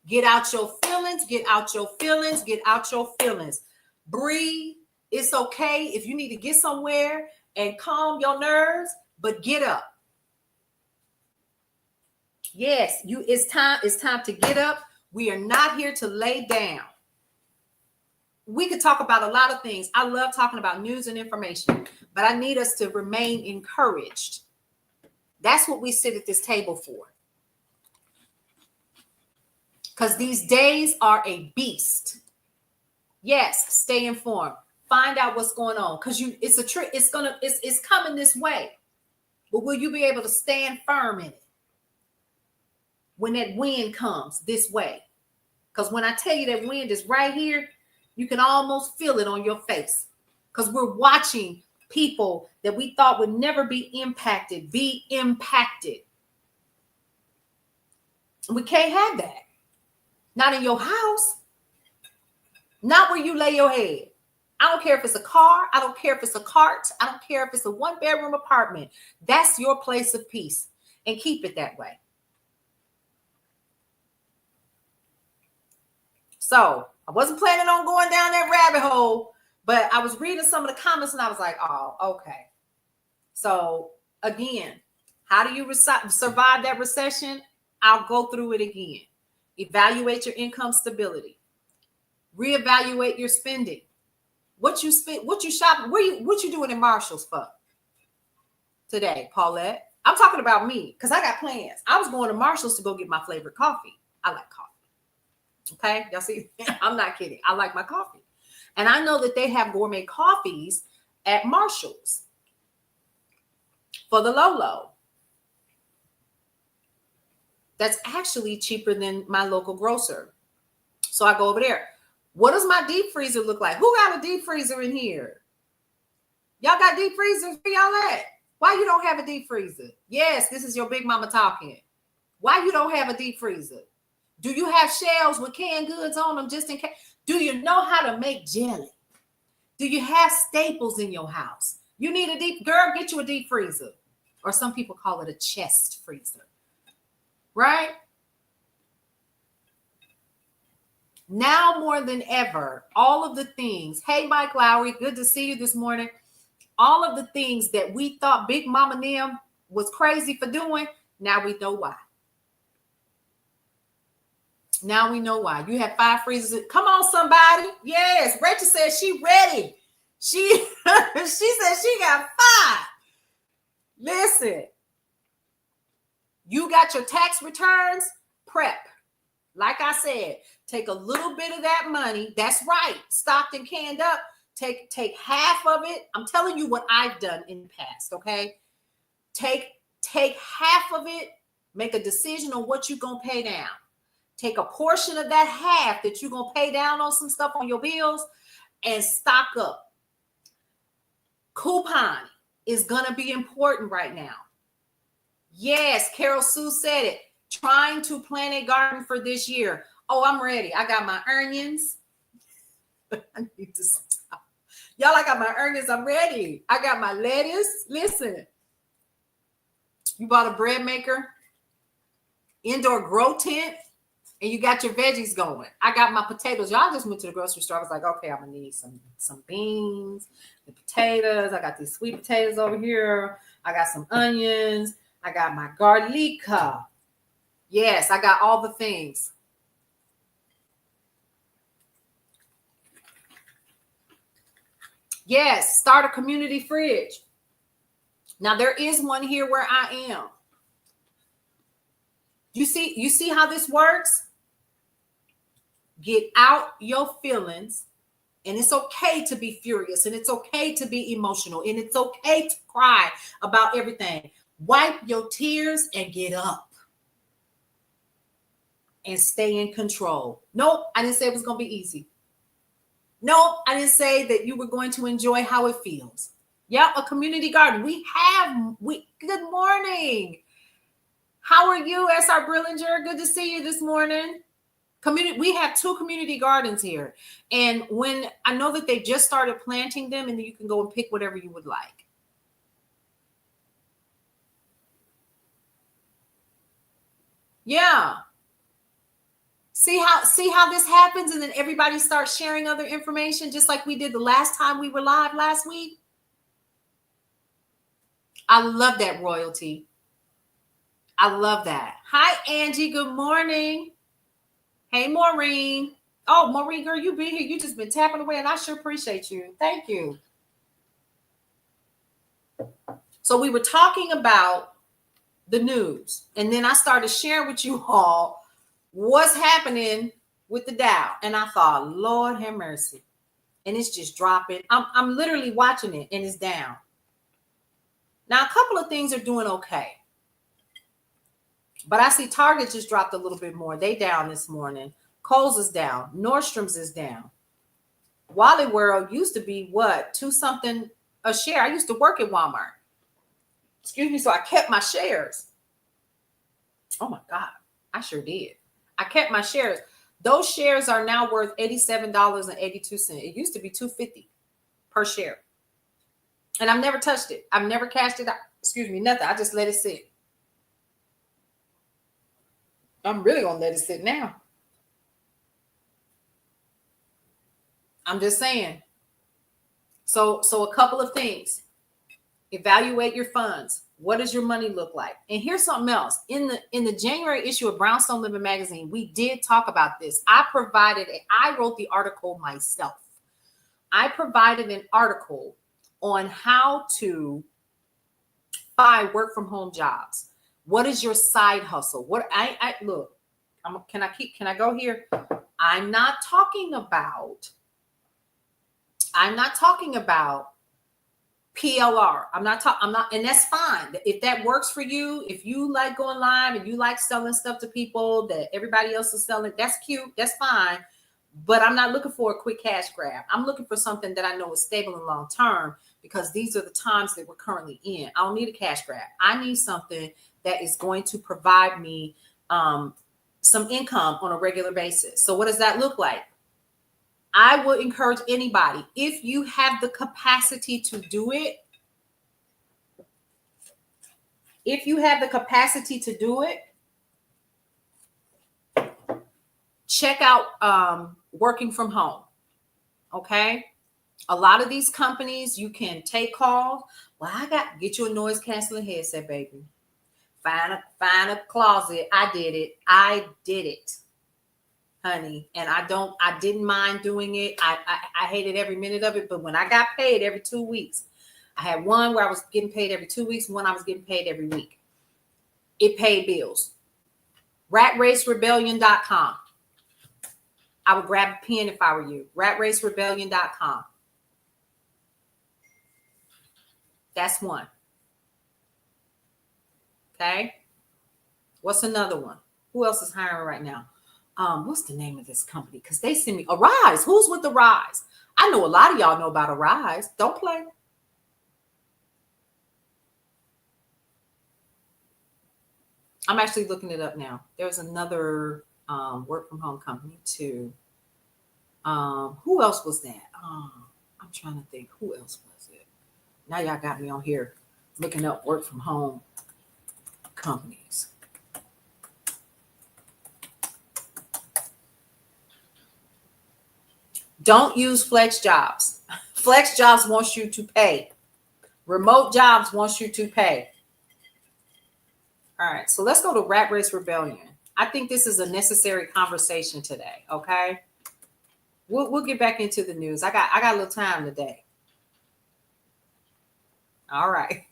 Get out your feelings. Get out your feelings. Get out your feelings. Breathe. It's okay if you need to get somewhere and calm your nerves, but get up. Yes, it's time to get up. We are not here to lay down. We could talk about a lot of things. I love talking about news and information, but I need us to remain encouraged. That's what we sit at this table for. Because these days are a beast. Yes, stay informed. Find out what's going on. Because it's coming this way. But will you be able to stand firm in it when that wind comes this way? Because when I tell you that wind is right here, you can almost feel it on your face. Because we're watching people that we thought would never be impacted. We can't have that. Not in your house. Not where you lay your head. I don't care if it's a car. I don't care if it's a cart. I don't care if it's a 1-bedroom apartment. That's your place of peace. And keep it that way. So I wasn't planning on going down that rabbit hole, but I was reading some of the comments and I was like, oh, okay. So again, how do you survive that recession? I'll go through it again. Evaluate your income stability. Reevaluate your spending. What you spend, what you shopping, what you doing in Marshalls for today, Paulette? I'm talking about me because I got plans. I was going to Marshalls to go get my flavored coffee. I like coffee. Okay, y'all see, I'm not kidding. I like my coffee. And I know that they have gourmet coffees at Marshalls for the low. That's actually cheaper than my local grocer. So I go over there. What does my deep freezer look like? Who got a deep freezer in here? Y'all got deep freezers? Where y'all at? Why you don't have a deep freezer? Yes, this is your big mama talking. Why you don't have a deep freezer? Do you have shelves with canned goods on them just in case? Do you know how to make jelly? Do you have staples in your house? You need a deep, girl, get you a deep freezer. Or some people call it a chest freezer. Right? Now more than ever, all of the things, hey, Mike Lowry, good to see you this morning. All of the things that we thought Big Mama Nim was crazy for doing, now we know why. Now we know why. You have 5 freezers. Come on, somebody. Yes, Rachel says she ready. She said she got 5. Listen, you got your tax returns, prep. Like I said, take a little bit of that money. That's right. Stocked and canned up. Take half of it. I'm telling you what I've done in the past, okay? Take half of it. Make a decision on what you're going to pay down. Take a portion of that half that you're going to pay down on some stuff on your bills and stock up. Coupon is going to be important right now. Yes, Carol Sue said it. Trying to plant a garden for this year. Oh, I'm ready. I got my onions. I need to stop. Y'all, I got my onions. I'm ready. I got my lettuce. Listen, you bought a bread maker, indoor grow tent, and you got your veggies going. I got my potatoes. Y'all just went to the grocery store. I was like, okay, I'm going to need some beans, the potatoes. I got these sweet potatoes over here. I got some onions. I got my garlica. Yes, I got all the things. Yes, start a community fridge. Now there is one here where I am. You see how this works? Get out your feelings, and it's okay to be furious, and it's okay to be emotional, and it's okay to cry about everything. Wipe your tears and get up and stay in control. Nope, I didn't say it was going to be easy. Nope, I didn't say that you were going to enjoy how it feels. Yep, a community garden. Good morning. How are you, S.R. Brillinger? Good to see you this morning. We have 2 community gardens here. And when I know that they just started planting them, and then you can go and pick whatever you would like. Yeah. See how this happens, and then everybody starts sharing other information, just like we did the last time we were live last week. I love that, Royalty. I love that. Hi, Angie. Good morning. Hey, Maureen. Oh, Maureen, girl, you been here. You just been tapping away, and I sure appreciate you. Thank you. So we were talking about the news, and then I started sharing with you all what's happening with the Dow. And I thought, Lord have mercy. And it's just dropping. I'm literally watching it, and it's down. Now, a couple of things are doing okay. But I see Target just dropped a little bit more. They down this morning. Kohl's is down. Nordstrom's is down. Wally World used to be what? 2 something a share. I used to work at Walmart. Excuse me. So I kept my shares. Oh my God. I sure did. I kept my shares. Those shares are now worth $87.82. It used to be $2.50 per share. And I've never touched it. I've never cashed it out. Excuse me, nothing. I just let it sit. I'm really going to let it sit now. I'm just saying. So a couple of things. Evaluate your funds. What does your money look like? And here's something else. In the January issue of Brownstone Living Magazine, we did talk about this. I wrote the article myself. I provided an article on how to find work from home jobs. What is your side hustle? Look, can I go here? I'm not talking about PLR. I'm not, and that's fine. If that works for you, if you like going live and you like selling stuff to people that everybody else is selling, that's cute. That's fine. But I'm not looking for a quick cash grab. I'm looking for something that I know is stable and long term, because these are the times that we're currently in. I don't need a cash grab. I need something that is going to provide me some income on a regular basis. So what does that look like? I would encourage anybody, if you have the capacity to do it, check out working from home. Okay. A lot of these companies, you can take calls. Well, get you a noise canceling headset, baby. Find a closet. I did it, honey. And I didn't mind doing it. I hated every minute of it. But when I got paid every 2 weeks, I had one where I was getting paid every 2 weeks, one I was getting paid every week. It paid bills. RatRaceRebellion.com. I would grab a pen if I were you. RatRaceRebellion.com. That's one. Okay. What's another one? Who else is hiring right now? What's the name of this company? Because they send me Arise. Who's with Arise? I know a lot of y'all know about Arise. Don't play. I'm actually looking it up now. There's another work from home company too. Who else was that? I'm trying to think. Who else was it? Now y'all got me on here looking up work from home companies. Don't use Flex Jobs. Flex Jobs wants you to pay. Remote Jobs wants you to pay. All right, so let's go to Rat Race Rebellion. I think this is a necessary conversation today. Okay, we'll get back into the news. I got a little time today. All right.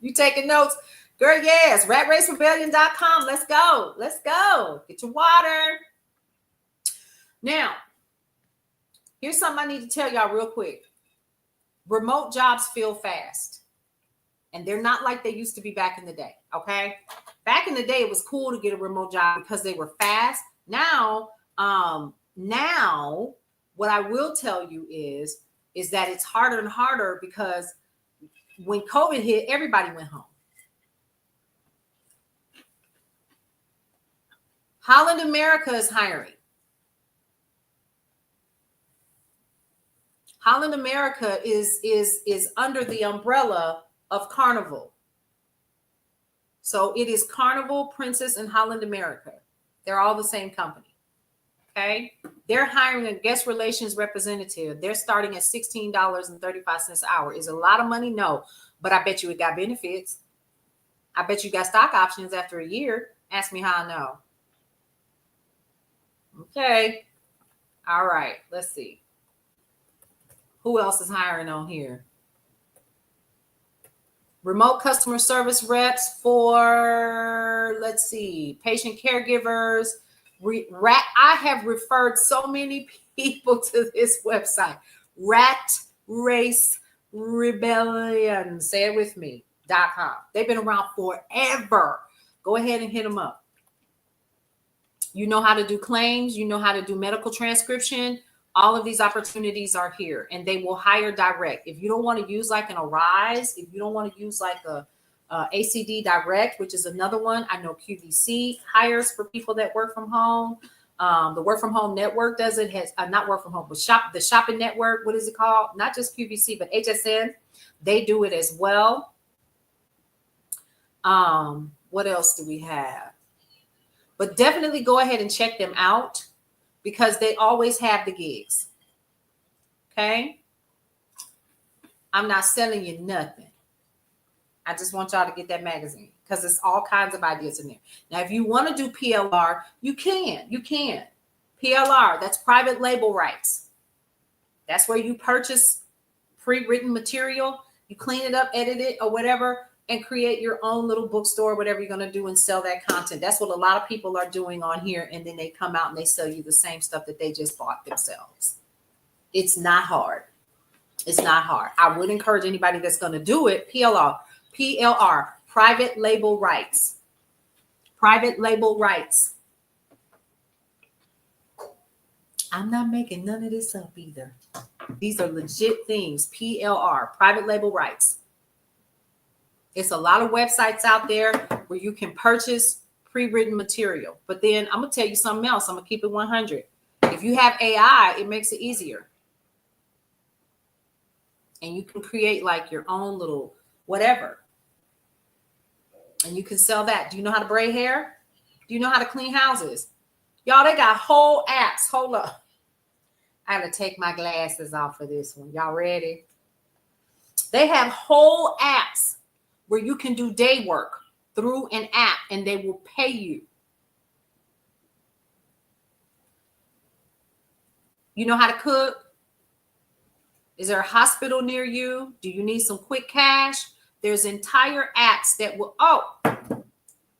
You taking notes? Girl, yes. RatRaceRebellion.com. Let's go. Let's go. Get your water. Now, here's something I need to tell y'all real quick. Remote jobs fill fast. And they're not like they used to be back in the day, okay? Back in the day, it was cool to get a remote job because they were fast. Now, what I will tell you is that it's harder and harder because when COVID hit, everybody went home. Holland America is hiring. Holland America is under the umbrella of Carnival. So it is Carnival, Princess, and Holland America. They're all the same company. Okay. They're hiring a guest relations representative. They're starting at $16.35 an hour. Is it a lot of money? No. But I bet you it got benefits. I bet you got stock options after a year. Ask me how I know. Okay. All right. Let's see. Who else is hiring on here? Remote customer service reps for, let's see, patient caregivers. I have referred so many people to this website. Rat Race Rebellion. Say it with me. .com. They've been around forever. Go ahead and hit them up. You know how to do claims. You know how to do medical transcription. All of these opportunities are here, and they will hire direct. If you don't want to use like an Arise, if you don't want to use like a ACD Direct, which is another one. I know QVC hires for people that work from home. The Work From Home Network does it. Has not Work From Home, but the Shopping Network. What is it called? Not just QVC, but HSN. They do it as well. What else do we have? But definitely go ahead and check them out because they always have the gigs. Okay? I'm not selling you nothing. I just want y'all to get that magazine because it's all kinds of ideas in there. Now, if you want to do PLR, you can. You can. PLR, that's private label rights. That's where you purchase pre-written material. You clean it up, edit it, or whatever, and create your own little bookstore, whatever you're going to do, and sell that content. That's what a lot of people are doing on here, and then they come out and they sell you the same stuff that they just bought themselves. It's not hard. It's not hard. I would encourage anybody that's going to do it, PLR, private label rights. Private label rights. I'm not making none of this up either. These are legit things. PLR, private label rights. It's a lot of websites out there where you can purchase pre-written material. But then I'm going to tell you something else. I'm going to keep it 100. If you have AI, it makes it easier. And you can create like your own little whatever. And you can sell that. Do you know how to braid hair? Do you know how to clean houses? Y'all, they got whole apps. Hold up. I got to take my glasses off for this one. Y'all ready? They have whole apps where you can do day work through an app and they will pay you. You know how to cook? Is there a hospital near you? Do you need some quick cash? There's entire apps that will,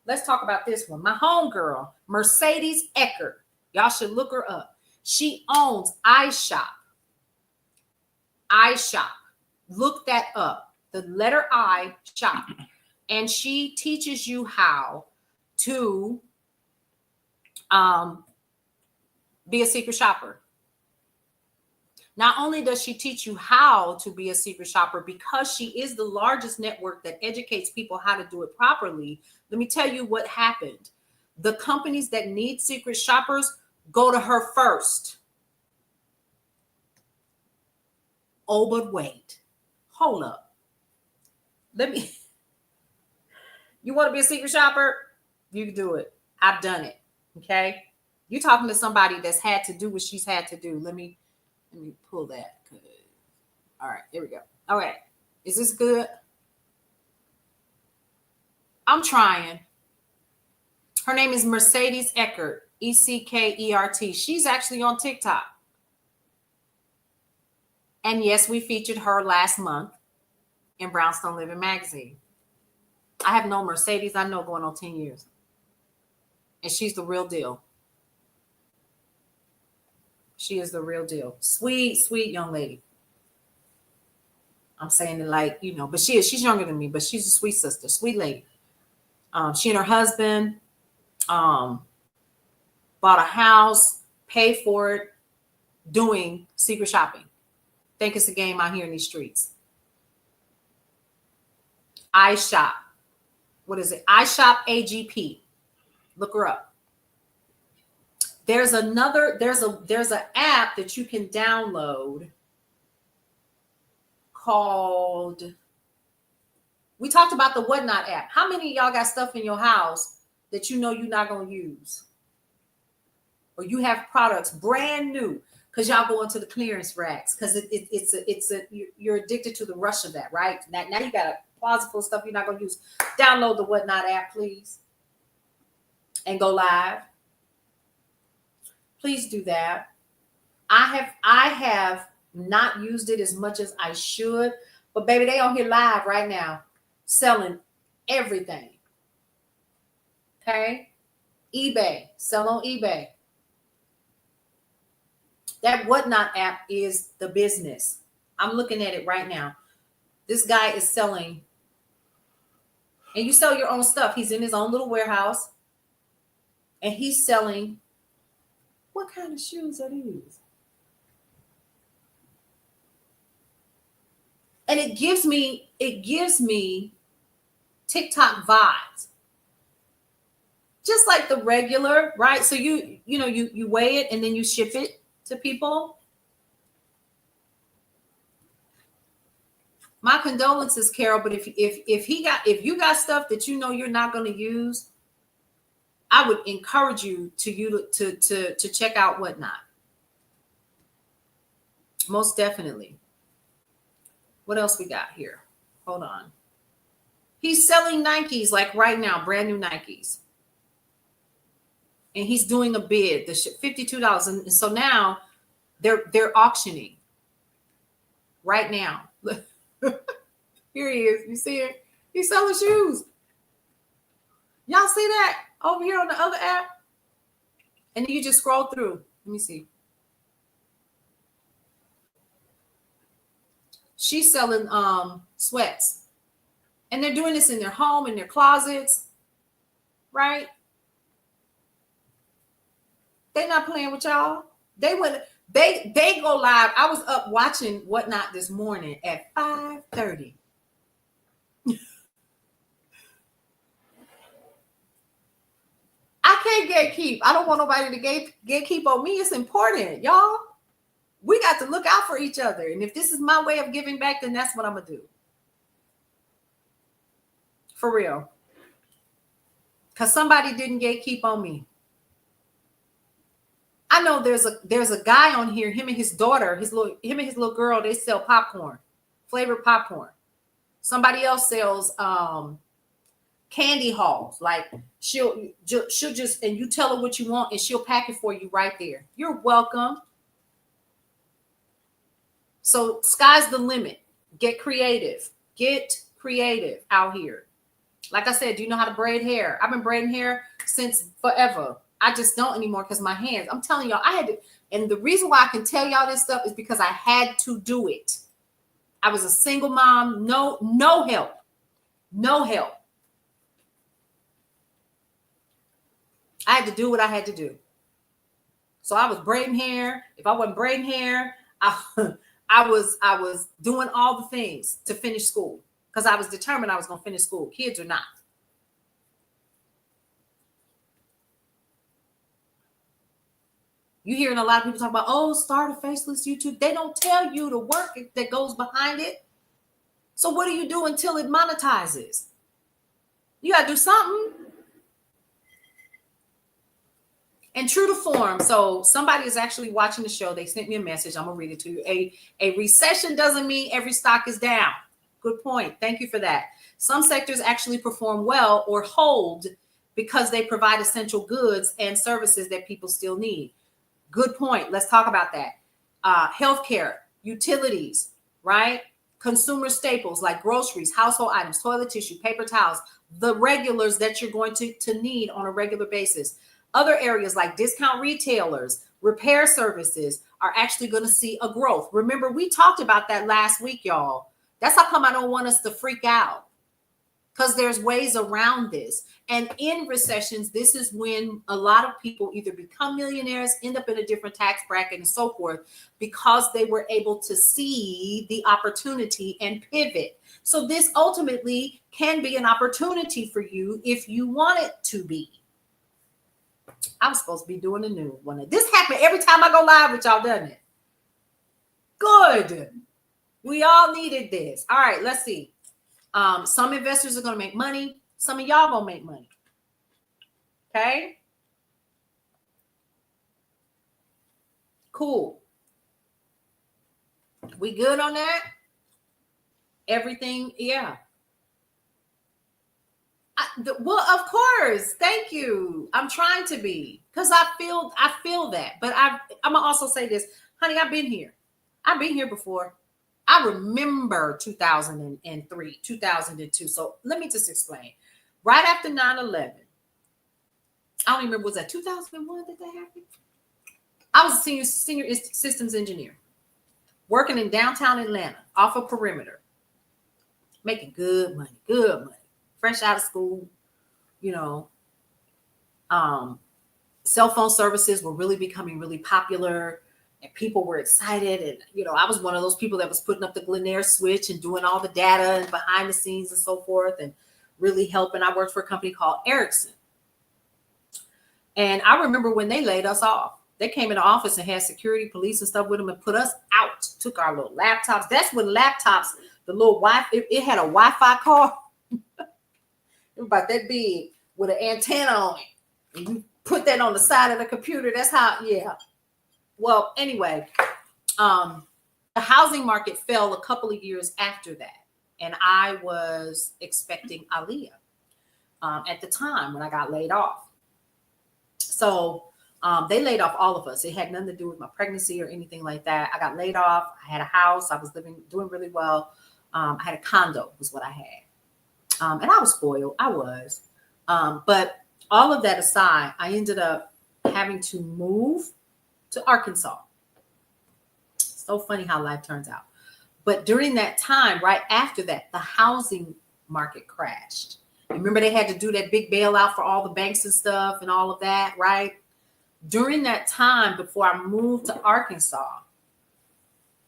let's talk about this one. My homegirl, Mercedes Eckert. Y'all should look her up. She owns iShop. iShop. Look that up. The letter I, shop. And she teaches you how to be a secret shopper. Not only does she teach you how to be a secret shopper, because she is the largest network that educates people how to do it properly. Let me tell you what happened. The companies that need secret shoppers go to her first. Oh, but wait. Hold up. You want to be a secret shopper? You can do it. I've done it. Okay. You're talking to somebody that's had to do what she's had to do. Let me pull that. All right, here we go. All right. Is this good? I'm trying. Her name is Mercedes Eckert, Eckert. She's actually on TikTok. And yes, we featured her last month. in Brownstone Living magazine. I have known Mercedes, I know, going on 10 years. And she's the real deal. She is the real deal. Sweet, sweet young lady. I'm saying it like, you know, but she's younger than me, but she's a sweet sister, sweet lady. She and her husband bought a house, paid for it, doing secret shopping. Think it's a game out here in these streets. iShop. What is it? iShop AGP. Look her up. There's an app that you can download called, we talked about the Whatnot app. How many of y'all got stuff in your house that you know you're not going to use? Or you have products brand new because y'all go into the clearance racks because you're addicted to the rush of that, right? Now you got a closet full of stuff you're not going to use. Download the Whatnot app, please, and go live. Please do that. I have not used it as much as I should, but baby, they on here live right now selling everything. Okay? eBay, sell on eBay. That Whatnot app is the business. I'm looking at it right now. This guy is selling, and you sell your own stuff. He's in his own little warehouse, and he's selling. What kind of shoes are these? And it gives me TikTok vibes. Just like the regular, right? So you weigh it and then you ship it to people. My condolences, Carol, but if you got stuff that you know you're not going to use, I would encourage you to check out Whatnot. Most definitely. What else we got here? Hold on. He's selling Nikes like right now, brand new Nikes. And he's doing a bid, the $52. And so now they're auctioning right now. Here he is. You see it? He's selling shoes. Y'all see that over here on the other app? And then you just scroll through. Let me see. She's selling sweats. And they're doing this in their home, in their closets, right? They're not playing with y'all. They go live. I was up watching Whatnot this morning at 5:30. I can't gatekeep. I don't want nobody to gatekeep on me. It's important, y'all. We got to look out for each other. And if this is my way of giving back, then that's what I'm going to do. For real. Because somebody didn't gatekeep on me. I know there's a guy on here, him and his daughter, him and his little girl, they sell popcorn, flavored popcorn. Somebody else sells candy hauls. Like she'll just, and you tell her what you want and she'll pack it for you right there. You're welcome. So sky's the limit. Get creative. Get creative out here. Like I said, do you know how to braid hair? I've been braiding hair since forever. I just don't anymore because my hands. I'm telling y'all, I had to. And the reason why I can tell y'all this stuff is because I had to do it. I was a single mom. No help. No help. I had to do what I had to do. So I was braiding hair. If I wasn't braiding hair, I was doing all the things to finish school because I was determined I was going to finish school, kids or not. You're hearing a lot of people talk about, oh, start a faceless YouTube. They don't tell you the work that goes behind it. So what do you do until it monetizes? You got to do something. And true to form, so somebody is actually watching the show. They sent me a message. I'm going to read it to you. A recession doesn't mean every stock is down. Good point. Thank you for that. Some sectors actually perform well or hold because they provide essential goods and services that people still need. Good point. Let's talk about that. Healthcare, utilities, right? consumer staples like groceries, household items, toilet tissue, paper towels, the regulars that you're going to need on a regular basis. Other areas like discount retailers, repair services are actually going to see a growth. Remember, we talked about that last week, y'all. That's how come I don't want us to freak out, because there's ways around this. And in recessions, this is when a lot of people either become millionaires, end up in a different tax bracket and so forth, because they were able to see the opportunity and pivot. So this ultimately can be an opportunity for you if you want it to be. I was supposed to be doing a new one. This happens every time I go live with y'all, doesn't it? Good. We all needed this. All right, let's see. Some investors are going to make money. Some of y'all going to make money. Okay. Cool. We good on that? Everything. Yeah. Well, of course. Thank you. I'm trying to be, because I feel that. But I'm gonna also say this, honey. I've been here. I've been here before. I remember 2003, 2002. So let me just explain. Right after 9/11, I don't even remember, was that 2001 that happened? I was a senior systems engineer working in downtown Atlanta off a perimeter, making good money, fresh out of school. You know, cell phone services were really becoming really popular. And people were excited. And, you know, I was one of those people that was putting up the Glenair switch and doing all the data and behind the scenes and so forth, and really helping. I worked for a company called Ericsson. And I remember when they laid us off, they came in the office and had security, police and stuff with them and put us out, took our little laptops. That's when laptops, the little Wi-Fi, it had a Wi-Fi card. It was about that big with an antenna on it. And you put that on the side of the computer. That's how, yeah. Well, anyway, the housing market fell a couple of years after that. And I was expecting Aliyah at the time when I got laid off. So they laid off all of us. It had nothing to do with my pregnancy or anything like that. I got laid off. I had a house. I was doing really well. I had a condo was what I had. And I was spoiled. I was. But all of that aside, I ended up having to move to Arkansas. So funny how life turns out. But during that time, right after that, the housing market crashed. Remember, they had to do that big bailout for all the banks and stuff and all of that, right? During that time, before I moved to Arkansas,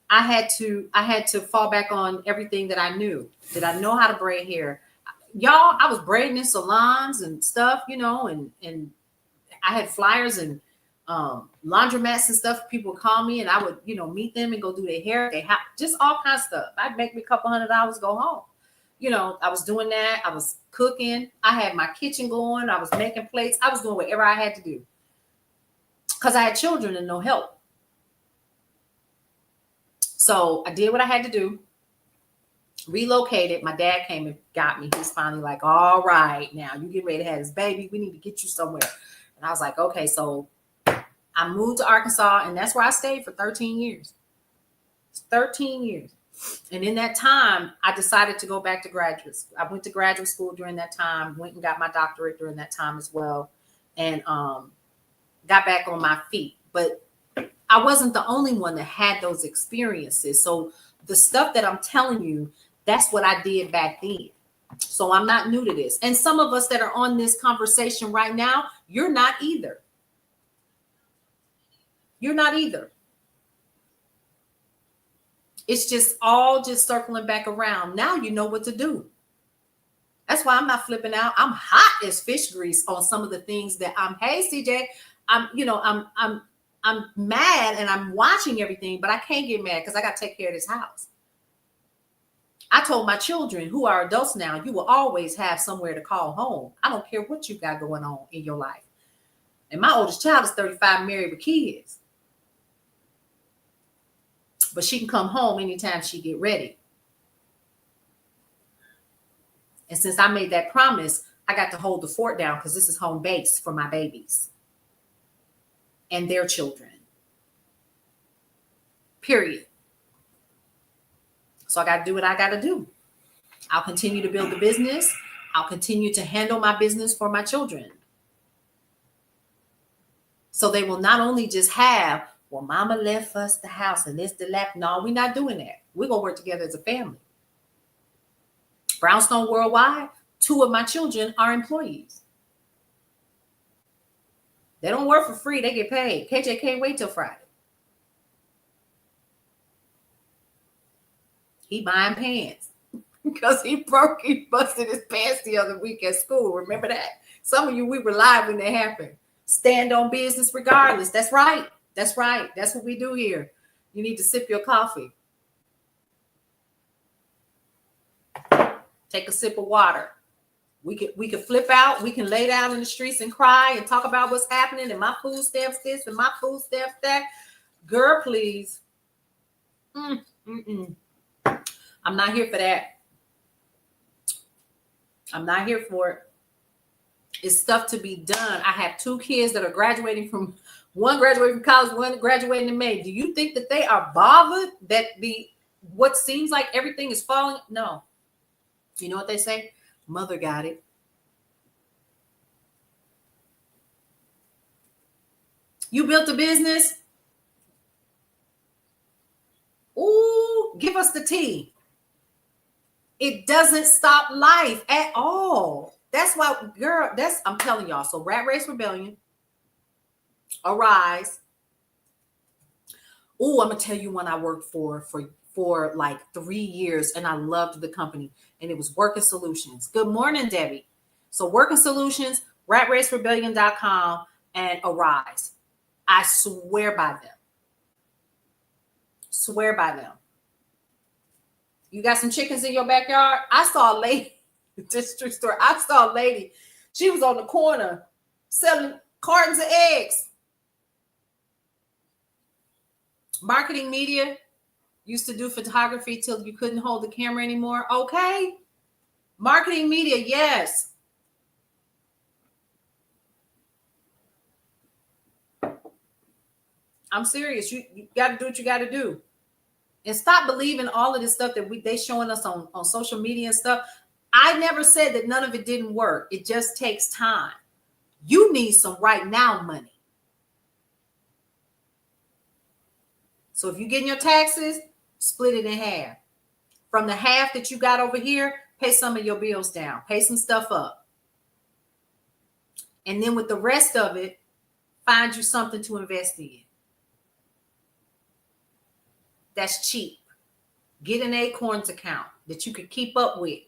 I had to fall back on everything that I knew. Did I know how to braid hair? Y'all, I was braiding in salons and stuff, you know, and I had flyers and laundromats and stuff. People would call me and I would, you know, meet them and go do their hair. Just all kinds of stuff. I'd make me a couple $100, go home. You know, I was doing that. I was cooking. I had my kitchen going. I was making plates. I was doing whatever I had to do because I had children and no help. So I did what I had to do. Relocated. My dad came and got me. He's finally like, all right, now you get ready to have this baby. We need to get you somewhere. And I was like, okay. So I moved to Arkansas, and that's where I stayed for 13 years. 13 years. And in that time, I decided to go back to graduate school. I went to graduate school during that time, went and got my doctorate during that time as well, and got back on my feet. But I wasn't the only one that had those experiences. So the stuff that I'm telling you, that's what I did back then. So I'm not new to this. And some of us that are on this conversation right now, you're not either. You're not either. It's just all just circling back around. Now you know what to do. That's why I'm not flipping out. I'm hot as fish grease on some of the things that hey, CJ, I'm mad and I'm watching everything, but I can't get mad because I got to take care of this house. I told my children, who are adults now, you will always have somewhere to call home. I don't care what you got going on in your life. And my oldest child is 35, married with kids. But she can come home anytime she get ready. And since I made that promise, I got to hold the fort down because this is home base for my babies and their children. Period. So I got to do what I got to do. I'll continue to build the business. I'll continue to handle my business for my children. So they will not only just have, well, mama left us the house and this, the lap. No, we're not doing that. We're going to work together as a family. Brownstone Worldwide, 2 of my children are employees. They don't work for free. They get paid. KJ can't wait till Friday. He buying pants because he busted his pants the other week at school. Remember that? Some of you, we were live when that happened. Stand on business regardless. That's right. That's right. That's what we do here. You need to sip your coffee. Take a sip of water. We can flip out. We can lay down in the streets and cry and talk about what's happening and my food stamps this and my food stamps that. Girl, please. I'm not here for that. I'm not here for it. It's stuff to be done. I have 2 kids that are graduating from, one graduating from college, one graduating in May. Do you think that they are bothered that what seems like everything is falling? No. You know what they say? Mother got it. You built a business? Ooh, give us the tea. It doesn't stop life at all. That's why, girl, I'm telling y'all. So Rat Race Rebellion, Arise. Oh, I'm going to tell you one I worked for like 3 years, and I loved the company, and it was Working Solutions. Good morning, Debbie. So Working Solutions, ratracerebellion.com, and Arise. I swear by them. Swear by them. You got some chickens in your backyard? I saw a lady, this true story. I saw a lady. She was on the corner selling cartons of eggs. Marketing media. Used to do photography till you couldn't hold the camera anymore. Okay. Marketing media, yes. I'm serious. You got to do what you got to do. And stop believing all of this stuff that they showing us on social media and stuff. I never said that none of it didn't work. It just takes time. You need some right now money. So if you're getting your taxes, split it in half. From the half that you got over here, pay some of your bills down. Pay some stuff up. And then with the rest of it, find you something to invest in. That's cheap. Get an Acorns account that you can keep up with.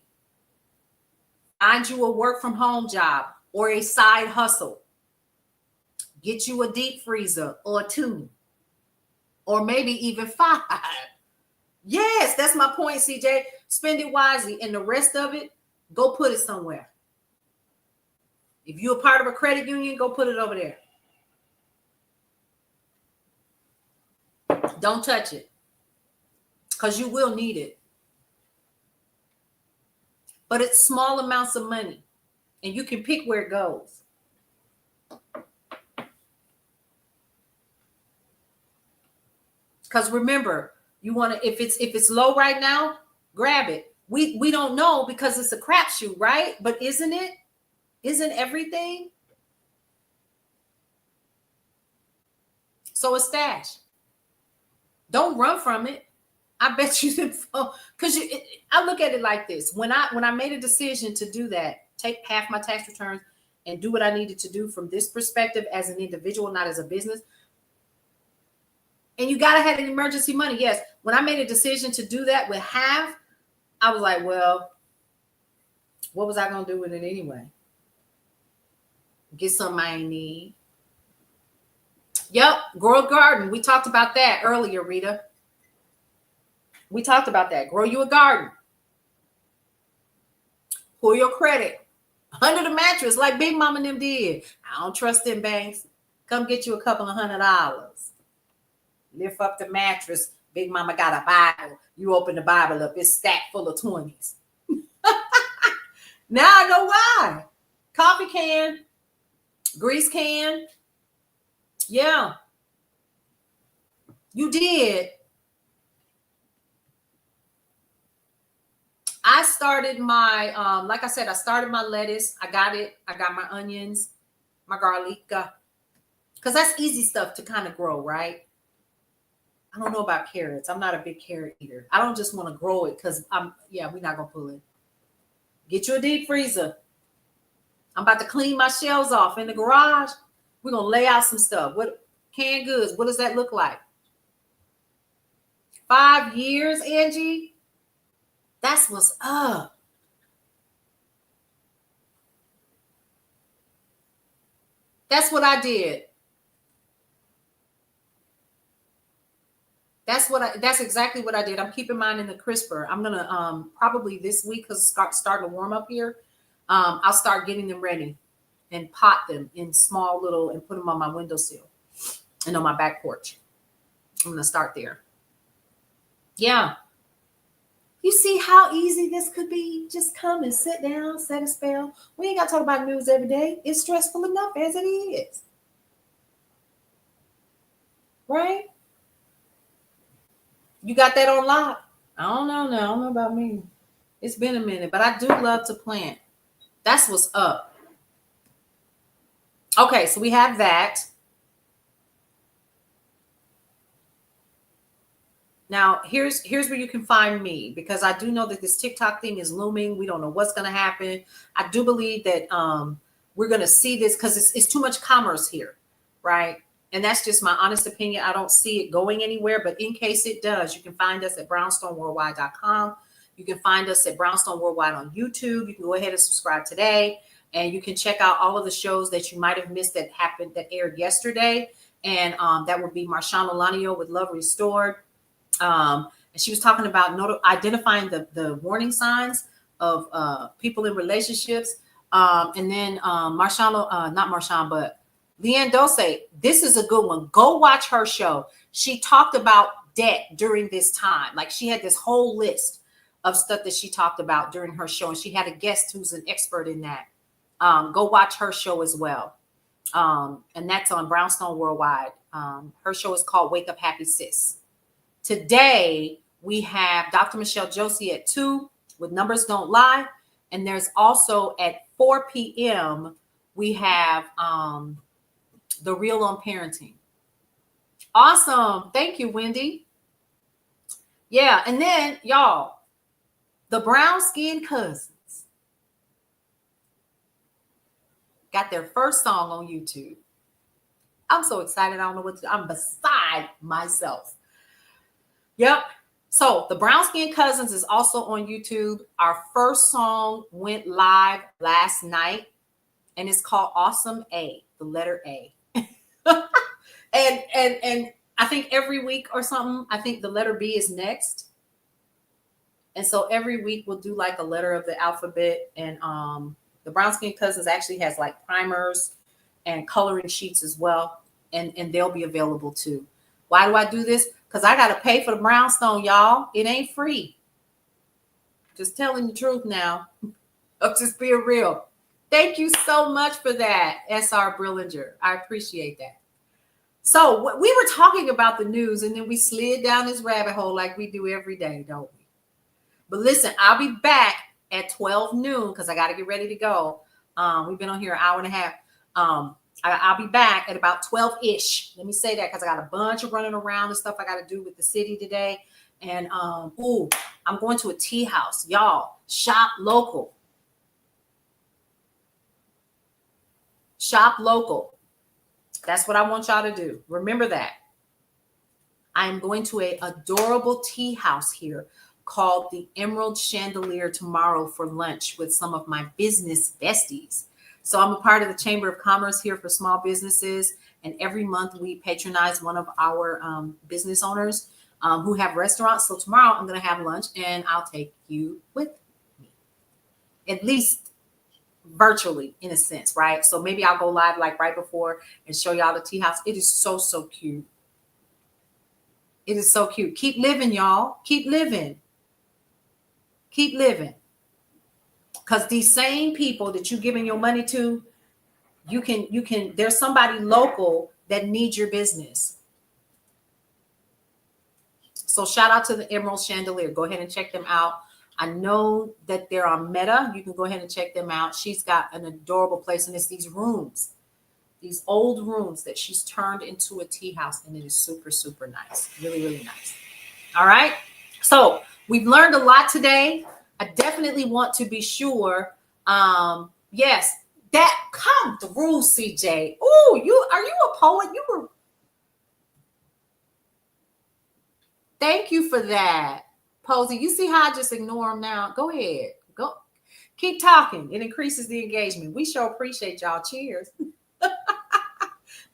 Find you a work from home job or a side hustle. Get you a deep freezer or 2, or maybe even 5. Yes, that's my point, CJ. Spend it wisely, and the rest of it, go put it somewhere. If you're a part of a credit union, go put it over there. Don't touch it, because you will need it. But it's small amounts of money, and you can pick where it goes. Because remember, you want to, if it's low right now, grab it. We don't know because it's a crapshoot, right? But isn't it? Isn't everything? So a stash. Don't run from it. I bet you didn't, because I look at it like this. When I made a decision to do that, take half my tax returns and do what I needed to do from this perspective as an individual, not as a business. And you got to have an emergency money. Yes. When I made a decision to do that with half, I was like, well, what was I going to do with it anyway? Get something I ain't need. Yep. Grow a garden. We talked about that earlier, Rita. We talked about that. Grow you a garden. Pull your credit under the mattress like Big Mama and them did. I don't trust them banks. Come get you a couple of $100. Lift up the mattress. Big Mama got a Bible. You open the Bible up. It's stacked full of 20s. Now I know why. Coffee can. Grease can. Yeah. You did. I started my, like I said, I started my lettuce. I got it. I got my onions, my garlic, because that's easy stuff to kind of grow, right? I don't know about carrots. I'm not a big carrot eater. I don't just want to grow it because we're not going to pull it. Get you a deep freezer. I'm about to clean my shelves off in the garage. We're going to lay out some stuff. What canned goods? What does that look like? 5 years, Angie? That's what's up. That's what I did. That's exactly what I did. I'm keeping mine in the crisper. I'm gonna probably this week, because it's starting to warm up here. I'll start getting them ready and pot them in small little and put them on my windowsill and on my back porch. I'm gonna start there. Yeah. You see how easy this could be? Just come and sit down, set a spell. We ain't got to talk about news every day. It's stressful enough as it is. Right? You got that on lock? I don't know now. I don't know about me. It's been a minute, but I do love to plant. That's what's up. Okay, so we have that. Now, here's where you can find me, because I do know that this TikTok thing is looming. We don't know what's going to happen. I do believe that we're going to see this because it's too much commerce here, right? And that's just my honest opinion. I don't see it going anywhere, but in case it does, you can find us at brownstoneworldwide.com. You can find us at Brownstone Worldwide on YouTube. You can go ahead and subscribe today, and you can check out all of the shows that you might have missed that aired yesterday. And that would be Marshawn Olanio with Love Restored. And she was talking about identifying the warning signs of people in relationships. And then not Marshawn, but Leanne Dose. This is a good one. Go watch her show. She talked about debt during this time. Like, she had this whole list of stuff that she talked about during her show. And she had a guest who's an expert in that. Go watch her show as well. And that's on Brownstone Worldwide. Her show is called Wake Up Happy Sis. Today, we have Dr. Michelle Josie at 2 with Numbers Don't Lie. And there's also at 4 p.m., we have The Real on Parenting. Awesome. Thank you, Wendy. Yeah. And then, y'all, the Brown Skin Cousins got their first song on YouTube. I'm so excited. I don't know what to do. I'm beside myself. Yep. So the Brown Skin Cousins is also on YouTube. Our first song went live last night, and it's called Awesome A, the letter A. and I think every week or something, I think the letter B is next. And so every week we'll do like a letter of the alphabet. And the Brown Skin Cousins actually has like primers and coloring sheets as well. And they'll be available too. Why do I do this? Because I got to pay for the brownstone, y'all. It ain't free. Just telling the truth now. I'm just being real. Thank you so much for that, S.R. Brillinger. I appreciate that. So we were talking about the news, and then we slid down this rabbit hole like we do every day, don't we? But listen, I'll be back at 12 noon because I got to get ready to go. We've been on here an hour and a half. I'll be back at about 12-ish. Let me say that because I got a bunch of running around and stuff I got to do with the city today. And I'm going to a tea house. Y'all, shop local. Shop local. That's what I want y'all to do. Remember that. I am going to an adorable tea house here called the Emerald Chandelier tomorrow for lunch with some of my business besties. So I'm a part of the Chamber of Commerce here for small businesses. And every month we patronize one of our business owners who have restaurants. So tomorrow I'm going to have lunch and I'll take you with me. At least virtually, in a sense, right? So maybe I'll go live like right before and show y'all the tea house. It is so, so cute. It is so cute. Keep living, y'all. Keep living. Keep living. Because these same people that you're giving your money to, you can, there's somebody local that needs your business. So shout out to the Emerald Chandelier. Go ahead and check them out. I know that they're on Meta. You can go ahead and check them out. She's got an adorable place, and it's these rooms, these old rooms that she's turned into a tea house, and it is super, super nice. Really, really nice. All right. So we've learned a lot today. I definitely want to be sure. Yes, that come through, CJ. Oh, are you a poet? You were. Thank you for that, Posey. You see how I just ignore them now? Go ahead. Go. Keep talking. It increases the engagement. We sure appreciate y'all. Cheers.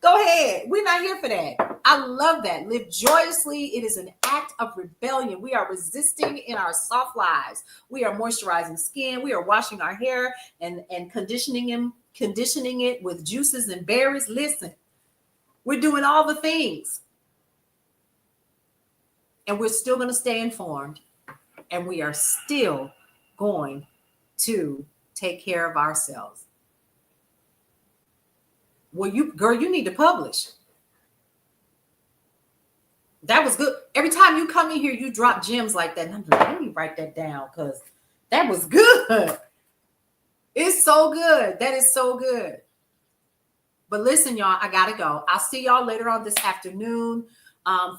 Go ahead. We're not here for that. I love that. Live joyously. It is an act of rebellion. We are resisting in our soft lives. We are moisturizing skin. We are washing our hair and conditioning it with juices and berries. Listen, we're doing all the things. And we're still going to stay informed. And we are still going to take care of ourselves. Well, you need to publish. That was good. Every time you come in here, you drop gems like that. And I'm like, let me write that down because that was good. It's so good. That is so good. But listen, y'all, I got to go. I'll see y'all later on this afternoon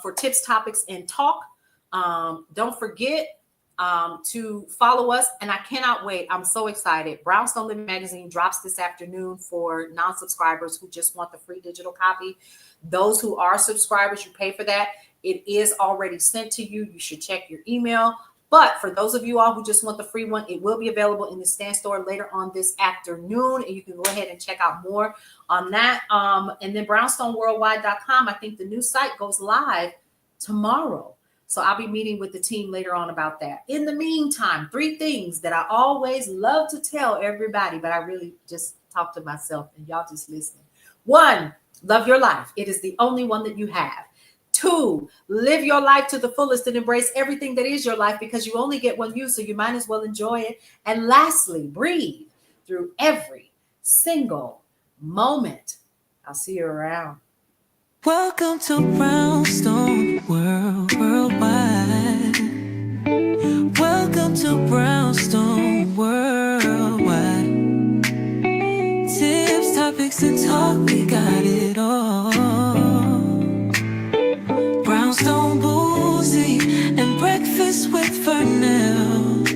for tips, topics, and talk. Don't forget to follow us. And I cannot wait. I'm so excited. Brownstone Living Magazine drops this afternoon for non-subscribers who just want the free digital copy. Those who are subscribers, you pay for that. It is already sent to you. You should check your email. But for those of you all who just want the free one, it will be available in the Stand store later on this afternoon. And you can go ahead and check out more on that. And then brownstoneworldwide.com. I think the new site goes live tomorrow. So I'll be meeting with the team later on about that. In the meantime, 3 things that I always love to tell everybody, but I really just talk to myself and y'all just listening. 1, love your life. It is the only one that you have. 2, live your life to the fullest and embrace everything that is your life because you only get one you, so you might as well enjoy it. And lastly, breathe through every single moment. I'll see you around. Welcome to Brownstone Worldwide. Welcome to Brownstone Worldwide. Tips, topics, and talk, we got it all. Brownstone Boozy and Breakfast with Vernell.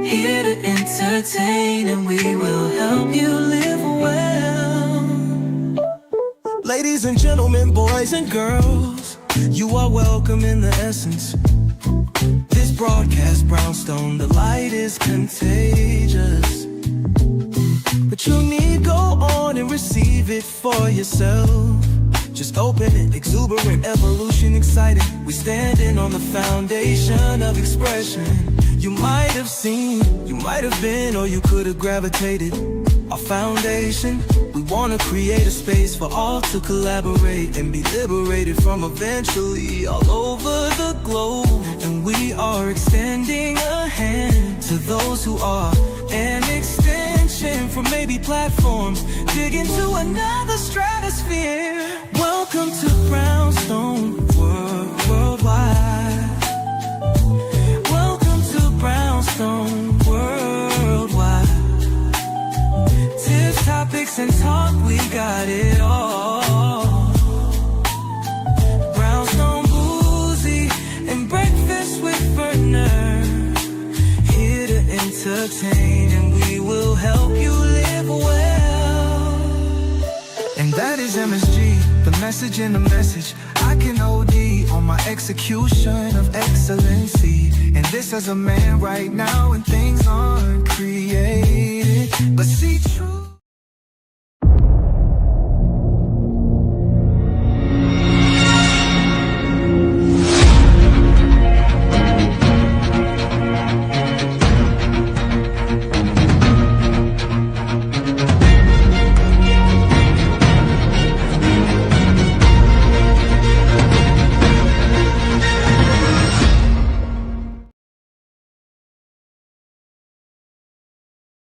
Here to entertain and we will help you live well. Ladies and gentlemen, boys and girls, you are welcome in the essence. This broadcast, Brownstone, the light is contagious. But you need go on and receive it for yourself. Just open it, exuberant, evolution, exciting. We standing on the foundation of expression. You might have seen, you might have been, or you could have gravitated. Our foundation, we want to create a space for all to collaborate and be liberated from eventually all over the globe. And we are extending a hand to those who are an extension from maybe platforms, dig into another stratosphere. Welcome to Brownstone Worldwide. Welcome to Brownstone Worldwide. Tips, topics, and talk, we got it all. Brownstone Boozy and Breakfast with Vernell. Here to entertain and we will help you live well. And that is MSG, the message in the message. I can OD on my execution of excellency. And this as a man right now and things aren't